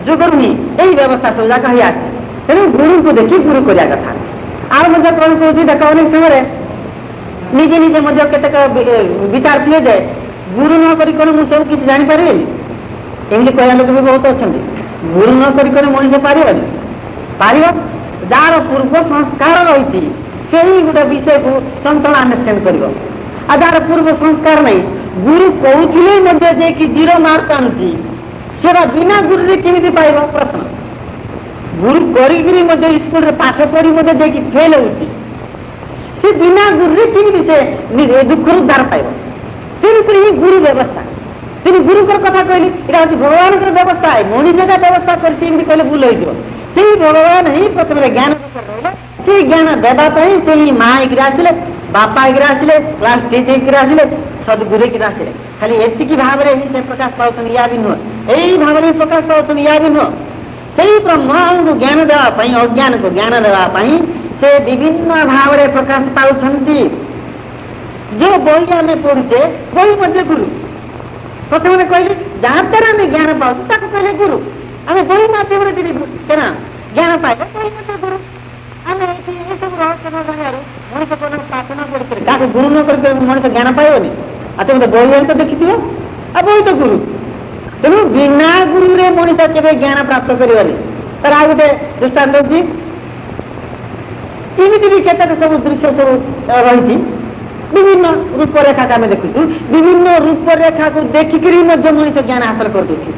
ଯୁଗରୁ ହିଁ ଏଇ ବ୍ୟବସ୍ଥା ସବୁ ଯାକ ହେଇ ଆସିଛି। ତେଣୁ ଗୁରୁଙ୍କୁ ଦେଖି ଗୁରୁ କରିବା କଥା। ଆଉ ମଧ୍ୟ କଣ କହୁଛି ଦେଖ, ଅନେକ ସମୟରେ ନିଜେ ନିଜେ ମଧ୍ୟ କେତେକ ବିଚାର ଥିଲେ ଯେ ଗୁରୁ ନ କରି କଣ ମୁଁ ସବୁ କିଛି ଜାଣିପାରିବିନି, ଏମିତି କହିବା ଲୋକ ବି ବହୁତ ଅଛନ୍ତି। ଗୁରୁ ନ କରି କଣ ମଣିଷ ପାରିବନି? ପାରିବ। ଯାହାର ପୂର୍ବ ସଂସ୍କାର ରହିଛି ସେହି ଗୋଟେ ବିଷୟକୁ ଚଞ୍ଚଳ ଆଣ୍ଡରଷ୍ଟାଣ୍ଡ କରିବ। ଆଉ ଯାହାର ପୂର୍ବ ସଂସ୍କାର ନାହିଁ, ଗୁରୁ କହୁଥିଲେ ମଧ୍ୟ ଯେ କି 0 ମାର୍କ ଆଣୁଛି, ସେଟା ବିନା ଗୁରୁରେ କେମିତି ପାଇବ? ପ୍ରଶ୍ନ। ଗୁରୁ କରିକିରି ମଧ୍ୟ ସ୍କୁଲରେ ପାଠ ପଢି ମଧ୍ୟ ଯାଇକି ଫେଲ ହଉଛି, ସେ ବିନା ଗୁରୁରେ କେମିତି ସେ ଦୁଃଖରୁ ଉଦ୍ଧାର ପାଇବ? ତେଣୁକରି ହିଁ ଗୁରୁ ବ୍ୟବସ୍ଥା। ତେଣୁ ଗୁରୁଙ୍କର କଥା କହିଲି, ଏଇଟା ହଉଛି ଭଗବାନଙ୍କର ବ୍ୟବସ୍ଥା। ମଣିଷଟା ବ୍ୟବସ୍ଥା କରିଛି ଏମିତି କହିଲେ ଭୁଲ ହେଇଯିବ। ସେଇ ଭଗବାନ ହିଁ ପ୍ରଥମେ ଜ୍ଞାନ ରହିଲେ, ସେଇ ଜ୍ଞାନ ଦେବା ପାଇଁ ସେଇ ମା ହେଇକିରି ଆସିଲେ, ବାପା ହେଇକିରି ଆସିଲେ, କ୍ଲାସ ଟିଚର ହେଇକିରି ଆସିଲେ, ସଦ୍ଗୁରୁ ହେଇକିରି ଆସିଲେ। ଖାଲି ଏତିକି ଭାବରେ ହିଁ ସେ ପ୍ରକାଶ ପାଉଛନ୍ତି, ୟା ବି ନୁହଁ। ଏଇ ଭାବରେ ହିଁ ପ୍ରକାଶ ପାଉଛନ୍ତି, ୟା ବି ନୁହଁ। ସେଇ ବ୍ରହ୍ମଙ୍କୁ ଜ୍ଞାନ ଦେବା ପାଇଁ, ଅଜ୍ଞାନକୁ ଜ୍ଞାନ ଦେବା ପାଇଁ ସେ ବିଭିନ୍ନ ଭାବରେ ପ୍ରକାଶ ପାଉଛନ୍ତି। ଯୋଉ ବହି ଆମେ ପଢୁଛେ, ବହି ମଧ୍ୟ ଗୁରୁ। ପ୍ରଥମେ କହିଲେ ଯାହା ଦ୍ୱାରା ଆମେ ଜ୍ଞାନ ପାଉଛୁ ତାକୁ କହିଲେ ଗୁରୁ। ଆମେ ବହି ମାଧ୍ୟମରେ ଯଦି ଜ୍ଞାନ ପାଇଲେ ବହି ମଧ୍ୟ ଗୁରୁ। ଆମେ ଏସବୁ ରହସ୍ୟ ଜାଣିବାରୁ ମଣିଷ ପାଠ ନ ପଢିକରି ତାକୁ ଗୁରୁ ନ କରି ମଣିଷ ଜ୍ଞାନ ପାଇବନି। ଆଉ ତମେ ତ ବହି ତ ଦେଖିଥିବ, ଆଉ ବହି ତ ଗୁରୁ। ତେଣୁ ବିନା ଗୁରୁରେ ମଣିଷ କେବେ ଜ୍ଞାନ ପ୍ରାପ୍ତ କରିବନି। ତାର ଆଉ ଗୋଟେ ଦୃଷ୍ଟାନ୍ତ ଅଛି, ଏମିତି ବି କେତେକ ସବୁ ଦୃଶ୍ୟ ସବୁ ରହିଛି। ବିଭିନ୍ନ ରୂପରେଖାକୁ ଆମେ ଦେଖୁଛୁ, ବିଭିନ୍ନ ରୂପରେଖାକୁ ଦେଖିକିରି ମଧ୍ୟ ମଣିଷ ଜ୍ଞାନ ହାସଲ କରିଦେଉଛି।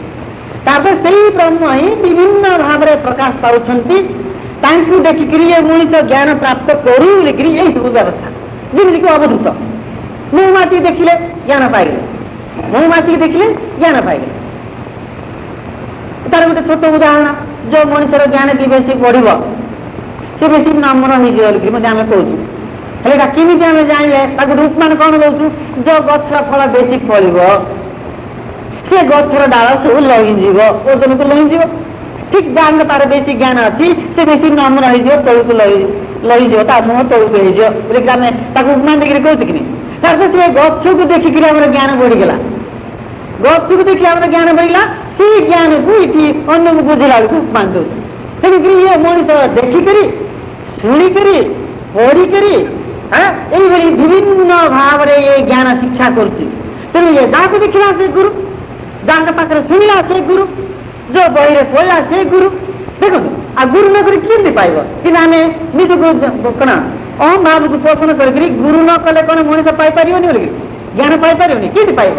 ତାପରେ ସେଇ ବ୍ରହ୍ମ ହିଁ ବିଭିନ୍ନ ଭାବରେ ପ୍ରକାଶ ପାଉଛନ୍ତି, ତାଙ୍କୁ ଦେଖିକିରି ଏ ମଣିଷ ଜ୍ଞାନ ପ୍ରାପ୍ତ କରୁ ବୋଲିକିରି ଏଇ ସବୁ ବ୍ୟବସ୍ଥା। ଯେମିତିକି ଅବଧୂତ, ମହୁମାଛି ଦେଖିଲେ ଜ୍ଞାନ ପାଇଲେ, ମହୁମାଛିକି ଦେଖିଲେ ଜ୍ଞାନ ପାଇଲେ। ତାର ଗୋଟେ ଛୋଟ ଉଦାହରଣ, ଯୋଉ ମଣିଷର ଜ୍ଞାନ ବି ବେଶୀ ବଢିବ ସେ ବେଶୀ ନମ୍ର ହେଇଯିବ ବୋଲିକିରି ମଧ୍ୟ ଆମେ କହୁଛୁ। ହେଲେ ଏଇଟା କେମିତି ଆମେ ଜାଣିଲେ? ତାକୁ ଉପମାନ କଣ ଦଉଛୁ? ଯୋଉ ଗଛର ଫଳ ବେଶୀ ଫଳିବ ସେ ଗଛର ଡାଳ ସବୁ ଲହିଯିବ, ଓଜନକୁ ଲହିଯିବ। ଠିକ ଯାହାଙ୍କ ତାର ବେଶୀ ଜ୍ଞାନ ଅଛି ସେ ବେଶୀ ନମ୍ର ହେଇଯିବ, ତଳକୁ ଲହିଯିବ, ତା ମୁହଁ ତଳକୁ ହେଇଯିବ ବୋଲିକି ଆମେ ତାକୁ ଉପମାନ ଦେଇକିରି କହୁଛୁ କି ନାହିଁ? ତାର ସେ ଗଛକୁ ଦେଖିକିରି ଆମର ଜ୍ଞାନ ବଢିଗଲା, ଗଛକୁ ଦେଖି ଆମର ଜ୍ଞାନ ବଢିଲା, ସେଇ ଜ୍ଞାନକୁ ଏଠି ଅନ୍ୟକୁ ବୁଝିଲା ବେଳକୁ ଉପମାନ ଦଉଛି। ତେଣୁକରି ଇଏ ମଣିଷ ଦେଖିକରି, ଶୁଣିକରି, ପଢିକରି এইভাবে বিভিন্ন ভাবে এই জ্ঞান শিক্ষা করছি। তেমনি যাকে দেখিলা সে গুরু, যাকে পাখে শুনিলা সে গুরু, যে বইরে পড়লা সে গুরু। দেখুন, আর গুরু ন করে কেমনি পাইব? কিন্তু আমি নিজকে কোন অহম ভাবକୁ পোষণ করি গুরু ন কলে কোন মଣିষ পাইপারিবনি বলি জ্ঞান পাইপারিবনি। কেমনি পাইব?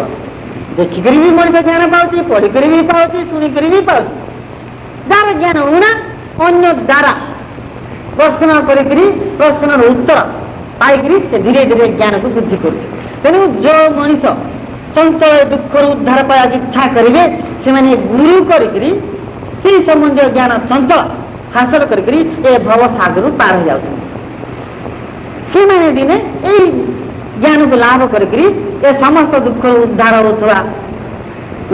ଦେଖିକରି ବି ମଣିଷ ଜ୍ଞାନ ପାଉଛି, ପଢିକରି ବି ପାଉଛି, ଶୁଣିକରି ବି ପାଉଛି। ଯାହାର ଜ୍ଞାନ ଉଣା ଅନ୍ୟ ଦ୍ୱାରା ପ୍ରଶ୍ନ କରିକିରି ପ୍ରଶ୍ନର ଉତ୍ତର ପାଇକିରି ସେ ଧୀରେ ଧୀରେ ଜ୍ଞାନକୁ ବୃଦ୍ଧି କରୁଛି। ତେଣୁ ଯୋଉ ମଣିଷ ଚଞ୍ଚଳ ଦୁଃଖରୁ ଉଦ୍ଧାର ପାଇବାକୁ ଇଚ୍ଛା କରିବେ ସେମାନେ ଗୁରୁ କରିକିରି ସେଇ ସମ୍ବନ୍ଧୀୟ ଜ୍ଞାନ ଚଞ୍ଚଳ ହାସଲ କରିକିରି ଏ ଭବ ସାଗରରୁ ପାର ହେଇଯାଉଛନ୍ତି। ସେମାନେ ଦିନେ ଏଇ ଜ୍ଞାନକୁ ଲାଭ କରିକିରି ଏ ସମସ୍ତ ଦୁଃଖରୁ ଉଦ୍ଧାର ହେଉଥିବା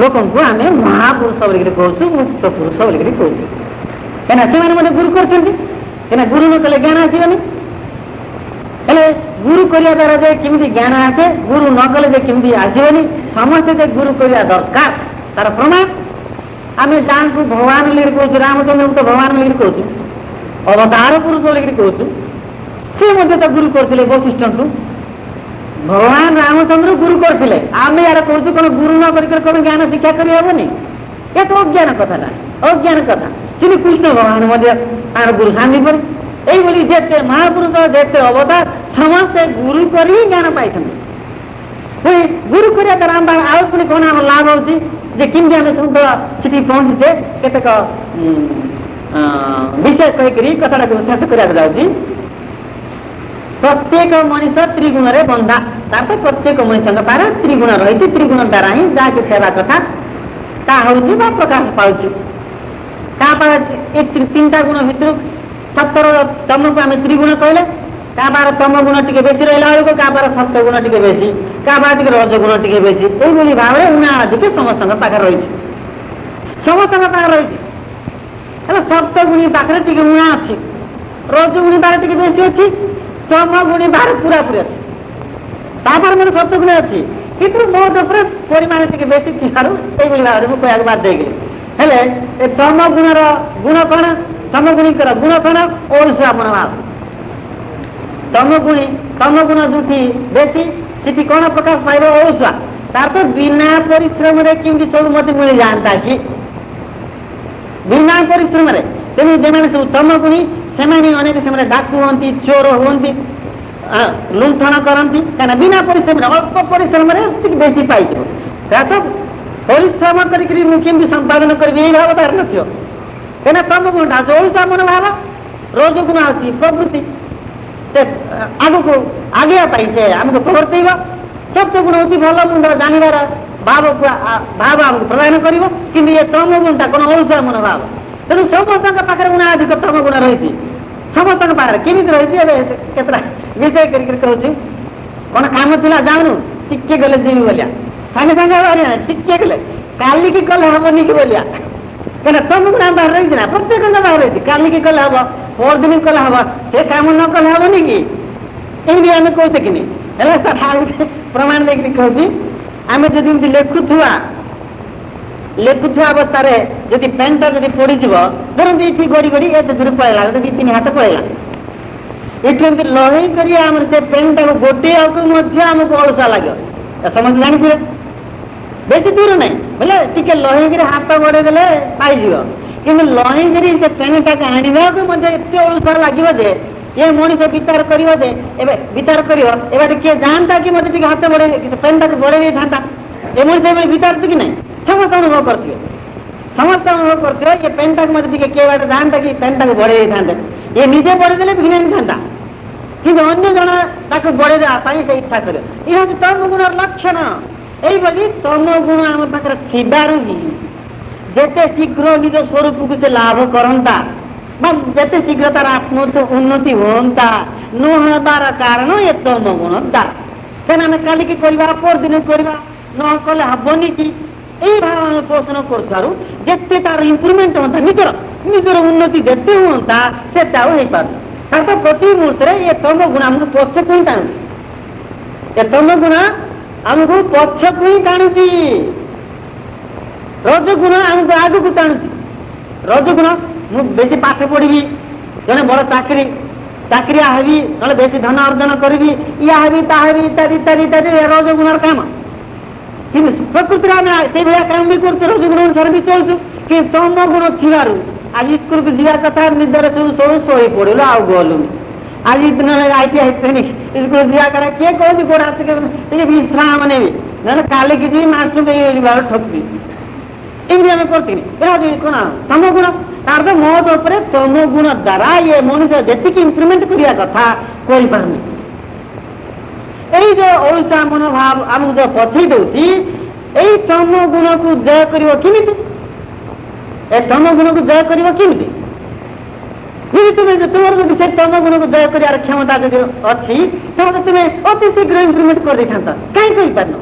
ଲୋକଙ୍କୁ ଆମେ ମହାପୁରୁଷ ବୋଲିକି କହୁଛୁ, ମୁକ୍ତ ପୁରୁଷ ବୋଲିକି କହୁଛୁ। କାହିଁକିନା ସେମାନେ ମଧ୍ୟ ଗୁରୁ କରୁଛନ୍ତି, କାହିଁକିନା ଗୁରୁ ନ କଲେ ଜ୍ଞାନ ଆସିବନି। ହେଲେ ଗୁରୁ କରିବା ଦ୍ୱାରା ଯେ କେମିତି ଜ୍ଞାନ ଆସେ, ଗୁରୁ ନ କଲେ ଯେ କେମିତି ଆସିବନି, ସମସ୍ତେ ଯେ ଗୁରୁ କରିବା ଦରକାର ତାର ପ୍ରମାଣ ଆମେ ଯାହାଙ୍କୁ ଭଗବାନ ବୋଲିକି କହୁଛୁ, ରାମଚନ୍ଦ୍ରଙ୍କୁ ତ ଭଗବାନ ବୋଲିକି କହୁଛୁ, ଅବତାର ପୁରୁଷ ବୋଲିକି କହୁଛୁ, ସେ ମଧ୍ୟ ତ ଗୁରୁ କରିଥିଲେ ବଶିଷ୍ଠଙ୍କୁ। ଭଗବାନ ରାମଚନ୍ଦ୍ର ଗୁରୁ କରିଥିଲେ, ଆମେ ୟାର କହୁଛୁ କଣ ଗୁରୁ ନ କରିକି କଣ ଜ୍ଞାନ ଶିକ୍ଷା କରିହେବନି? ଏ ତ ଅଜ୍ଞାନ କଥାଟା, ଅଜ୍ଞାନ କଥା। ଶ୍ରୀକୃଷ୍ଣ ଭଗବାନ ମଧ୍ୟ ତାର ଗୁରୁ ସାଙ୍ଗି ପରି এইভাবে যেতে মহাপুরুষ যেতে অবতার সমস্তে গুরু করে জ্ঞান পাইছেন। গুরু করিয়া দ্বারা আমরা আউ পুଣି কোন আমার লাভ হচ্ছে যে কেমতি আমি সমুদ্র সেটি পৌঁছিছে কেতেক বিষয় কহিকি কথাটাকে শেষ করা যাচ্ছি। প্রত্যেক মনিষ ত্রিগুণরে বন্ধা, তারপর প্রত্যেক মনিষଙ୍କ পারে ত্রিগুণ রয়েছে, ত্রিগুণ দ্বারা ହିଁ যাকে সেবা কথা তা হচ্ছে বা প্রকাশ পাଉଛି। কাହା ପାଖରେ ଏ ତିନିଟା ଗୁଣ ଭିତରୁ ସତର ତମକୁ ଆମେ ତ୍ରିଗୁଣ କହିଲେ, କାହା ପାଖରେ ତମ ଗୁଣ ଟିକେ ବେଶୀ ରହିଲା ବେଳକୁ କାହା ପାଖରେ ସତ୍ୟ ଗୁଣ ଟିକେ ବେଶୀ, କାହା ପାଖରେ ଟିକେ ରଜ ଗୁଣ ଟିକେ ବେଶୀ, ଏଇଭଳି ଭାବରେ ଉଣା ଅଧିକ ସମସ୍ତଙ୍କ ପାଖରେ ରହିଛି, ସମସ୍ତଙ୍କ ପାଖରେ ରହିଛି। ହେଲେ ସପ୍ତ ଗୁଣୀ ପାଖରେ ଟିକେ ଉଣା ଅଛି, ରଜ ଗୁଣୀ ପାଖରେ ଟିକେ ବେଶୀ ଅଛି, ତମ ଗୁଣୀ ପାଖରେ ପୁରାପୁରି ଅଛି, ତାପରେ ମୋର ସପ୍ତ ଗୁଣ ଅଛି, କିନ୍ତୁ ମୋଟ ଉପରେ ପରିମାଣ ଟିକେ ବେଶୀ ଥିବାରୁ ଏଇଭଳି ଭାବରେ ମୁଁ କହିବାକୁ ବାଧ୍ୟ ହେଇଗଲି। ହେଲେ ଏ ତମ ଗୁଣର ଗୁଣ କଣ, ତମ ଗୁଣୀଙ୍କର ଗୁଣ କଣ? ଅଳସୁଆ ମନୋଭାବ। ତମ ଗୁଣ ଯୋଉଠି ବେଶୀ ସେଠି କଣ ପ୍ରକାଶ ପାଇବ? ଅଳସୁଆ। ତାର ତ ବିନା ପରିଶ୍ରମରେ କେମିତି ସବୁ ମତେ ମିଳିଯାଆନ୍ତା କି, ବିନା ପରିଶ୍ରମରେ। ତେଣୁ ଯେମାନେ ସବୁ ତମ ଗୁଣୀ ସେମାନେ ଅନେକ ସେମାନେ ଡାକୁ ହୁଅନ୍ତି, ଚୋର ହୁଅନ୍ତି, ଲୁଣ୍ଠନ କରନ୍ତି, କାହିଁକିନା ବିନା ପରିଶ୍ରମରେ ଅଳ୍ପ ପରିଶ୍ରମରେ ଟିକେ ବେଶୀ ପାଇଯିବ। ତା ତ ପରିଶ୍ରମ କରିକି ମୁଁ କେମିତି ସମ୍ପାଦନ କରିବି ଏଇ ଭାବ ତାର ନଥିବ। କାହିଁକିନା ତମ ଗୁଣଟା ଅଳସୁଆ ମନୋଭାବ, ରଜ ଗୁଣ ଅଛି ପ୍ରବୃତ୍ତି, ସେ ଆଗକୁ ଆଗେଇବା ପାଇଁ ସେ ଆମକୁ ପ୍ରବର୍ତ୍ତେଇବ। ସପ୍ତ ଗୁଣ ହଉଛି ଭଲ ମନ୍ଦ ଜାଣିବାର ଭାବ ଆମକୁ ପ୍ରଦାନ କରିବ, କିନ୍ତୁ ଏ ତମ ଗୁଣଟା କଣ? ଅଳସୁଆ ମନୋଭାବ। ତେଣୁ ସମସ୍ତଙ୍କ ପାଖରେ ଗୁଣ ଅଧିକ ତମ ଗୁଣ ରହିଛି, ସମସ୍ତଙ୍କ ପାଖରେ କେମିତି ରହିଛି? ଏବେ କେତେଟା ବିଷୟ କରିକି କହୁଛି, କଣ କାମ ଥିଲା ଯାଉନୁ, ଟିକେ ଗଲେ ଯିବି ବୋଲିଆ, ସାଙ୍ଗେ ସାଙ୍ଗେ ବାହାରିବା, ଟିକେ ଗଲେ କାଲିକି କଲେ ହବନି କି ବୋଲିଆ। କାହିଁକିନା ତମ ଗୁଣ ବାହାର ରହିଛି ନା, ପ୍ରତ୍ୟେକଙ୍କ ବାହାର ରହିଛି। କାଲିକି କଲେ ହବ, ପରଦିନ କଲେ ହବ, ସେ କାମ ନ କଲେ ହବନି କି? ଏମିତି ଆମେ କହୁଛେ କି ନାହିଁ? ହେଲେ ସାର୍ ଆଉ ଗୋଟେ ପ୍ରମାଣ ଦେଇକି କହୁଛି, ଆମେ ଯଦି ଏମିତି ଲେଖୁଥିବା ଅବସ୍ଥାରେ ଯଦି ପେନ୍ଟା ଯଦି ପଡିଯିବ, ଧରନ୍ତୁ ଏଠି ଗଡି ଗଡି ଏତେ ଦୂର ପଳେଇଲା, ଗୋଟେ 2-3 ହାତ ପଳେଇଲା, ଏଠି ଏମିତି ଲହେଇ କରି ଆମର ସେ ପେନ୍ଟାକୁ ଗୋଟେଇବାକୁ ମଧ୍ୟ ଆମକୁ ଅଳସୁଆ ଲାଗିବ। ସମସ୍ତେ ଜାଣିଥିବେ, ବେଶୀ ଦୂର ନାହିଁ ବୋଲେ ଟିକେ ଲହେଇକିରି ହାତ ବଢେଇ ଦେଲେ ପାଇଯିବ, କିନ୍ତୁ ଲହେଇକିରି ସେ ପେନ୍ଟାକୁ ଆଣିବାକୁ ମଧ୍ୟ ଏତେ ଅଳସୁଆ ଲାଗିବ ଯେ ଏ ମଣିଷ ବିଚାର କରିବ ଯେ ଏବେ ବିଚାର କରିବ ଏବେ କିଏ ଯାଆନ୍ତା କି ମତେ ଟିକେ ହାତ ବଢେଇ ପେନ୍ଟାକୁ ବଢେଇ ଦେଇଥାନ୍ତା, ଏ ମଣିଷ ଏଭଳି ବିଚାରୁଛି କି ନାହିଁ? ସମସ୍ତେ ଅନୁଭବ କରୁଥିବେ, ସମସ୍ତେ ଅନୁଭବ କରୁଥିବେ ଏ ପେନ୍ଟାକୁ ମତେ ଟିକେ କିଏ ବାଟେ ଯାଆନ୍ତା କି ପେନ୍ଟାକୁ ବଢେଇ ଦେଇଥାନ୍ତେ, ଏ ନିଜେ ବଢେଇ ଦେଲେ ଘିନି ଆଣିଥାନ୍ତା, କିନ୍ତୁ ଅନ୍ୟ ଜଣ ତାକୁ ବଢେଇ ଦେବା ପାଇଁ ସେ ଇଚ୍ଛା କରିବ। ଏହା ହେଉଛି ତମ ଗୁଣର ଲକ୍ଷଣ। এইভাবে তম গুণ আমার পাখে থাকার যেতে শীঘ্র নিজ স্বরূপকে সে লাভ করন্তা বা যেতে শীঘ্র তার আত্ম উন্নতি হন্তা নহবার কারণ এ তম গুণ দ্বারা। কেন আমি কালিকি করা পরদিন করা নহলে হবনি কি এইভাবে আমি পোষণ করুথার যেতে তার ইম্প্রুভমেন্ট হন্তা নিজের উন্নতি যেতে হন্তা সেটাও হয়ে পারে। তার তো প্রতি মুহূর্তে এ তম গুণ আমাকে পক্ষକୁ ହିଁ টাণুଛି, ଏ ତମ ଗୁଣ ଆମକୁ ପଛକୁ ହିଁ ଟାଣୁଛି, ରଜଗୁଣ ଆମକୁ ଆଗକୁ ଟାଣୁଛି। ରଜଗୁଣ ମୁଁ ବେଶୀ ପାଠ ପଢିବି, ଜଣେ ବଡ ଚାକିରିଆ ହେବି, ନହେଲେ ବେଶୀ ଧନ ଅର୍ଜନ କରିବି, ଇୟା ହେବି ତା ହେବି ଇତ୍ୟାଦି ଇତ୍ୟାଦି ଇତ୍ୟାଦି ରଜଗୁଣର କାମ। କିନ୍ତୁ ପ୍ରକୃତିରେ ଆମେ ସେଇଭଳିଆ କାମ ବି କରୁଛୁ, ରଜଗୁଣ ଅନୁସାରେ ବି ଚଳୁଛୁ। କିନ୍ତୁ ତମ ଗୁଣ ଥିବାରୁ ଆଜି ସ୍କୁଲକୁ ଯିବା କଥା ନିଦରେ ସବୁ ଶୋଇ ପଡିଲୁ ଆଉ ଗଲୁନି। ଆଜି ଦିନ ITI ଟ୍ରେନିଂ ସ୍କୁଲ ଯିବା କଥା କିଏ କହୁଛି ଗୋଡ ହାତ ଟିକେ ବିଶ୍ରାମ ନେବି, ନହେଲେ କାଲିକି ଯିବି ମାଷ୍ଟର ଠକିବି, ଏମିତି ଆମେ କରୁଥିଲି। ଏହା କଣ ତମ ଗୁଣ, ତାର ତ ମୋଟ ଉପରେ ତମ ଗୁଣ ଦ୍ଵାରା ଇଏ ମଣିଷ ଯେତିକି ଇମ୍ପ୍ରୁଭମେଣ୍ଟ କରିବା କଥା କରିପାରୁନି। ଏଇ ଯୋଉ ଅଳସୁଆ ମନୋଭାବ ଆମକୁ ଯୋଉ ପଠେଇ ଦଉଛି, ଏଇ ତମ ଗୁଣକୁ ଜୟ କରିବ କେମିତି? ଏ ତମ ଗୁଣକୁ ଜୟ କରିବ କେମିତି? ତୁମେ ତୁମର ଯଦି ସେ ତମ ଗୁଣକୁ ଜୟ କରିବାର କ୍ଷମତା ଯଦି ଅଛି ତାହେଲେ ତୁମେ ଅତି ଶୀଘ୍ର ଇମ୍ପ୍ରୁଭମେଣ୍ଟ କରିଦେଇଥାନ୍ତ, କାହିଁ କରିପାରିନ?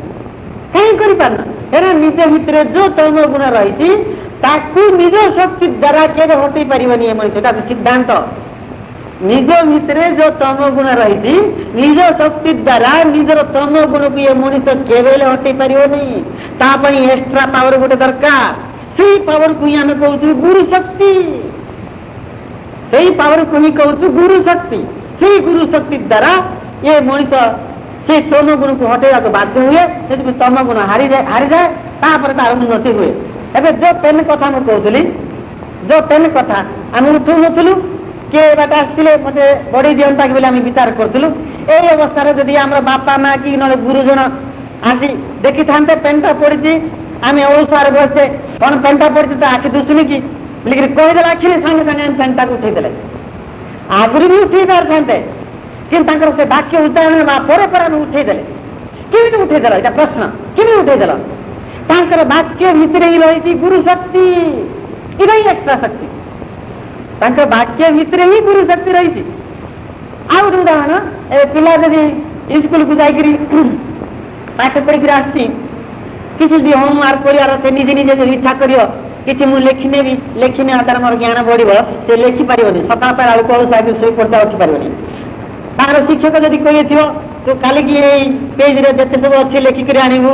कहीं कर पारना एरा निज भितर जो तम गुण रही ताकू निज शक्ति द्वारा केवे हटई पारिबनी ए मनुष्यटा सिद्धांत निज भितर जो तम गुण रही निज शक्ति द्वारा निजर तम गुण को ये मनुष्य केवे हटई पारिबनी तापई एक्स्ट्रा पावर गोटे दरकार से पावर को आम कहूँ गुरु शक्ति से पावर को ही कहूँ गुरु शक्ति से गुरु शक्ति द्वारा ये मनुष्य से तम गुण को हटेगा बाध्य हुए से तम गुण हारी जाए तापर तार उन्नति हुए एवं जो पेन कथा मुझे कहूली जो पेन कथा आम उठू नथलु किए बाटे आसते मत बड़ी दिंता कि आम विचार करूँ यही अवस्था जदि आम बापा माँ कि ना गुरुजन आसी देखी था पेनटा पड़ी आम औसार बसते कौन पेनटा पड़ी तो आखि दुसुनी कि बोलिक कहीदे आखिरी सांगे सांगे आम पेनटा को उठेदे आगुरी भी उठे पारे कि से वाक्य उच्चारण पर आम उठेदे कि उठेदेल यहाँ प्रश्न कि उठेदेल तांकर वाक्य भितर ही रही गुरु शक्ति इधर ही एक्स्ट्रा शक्ति तांकर वाक्य भितर ही गुरु शक्ति रही आ गोटे उदाहरण पिला जब स्कूल को जाकरी पाठ पढ़ी आसी किसी भी होमवर्क कर निजे निजे जो इच्छा कर कि मुझे लेखिने भी लेखिने तार मोर ज्ञान बढ़ से लेखिपार सकाल पाला कल साइड शोई पड़ता उठिपार तार शिक्षक जब कही थो तो काली की पेज जिते सब अच्छे लेखिक आणबू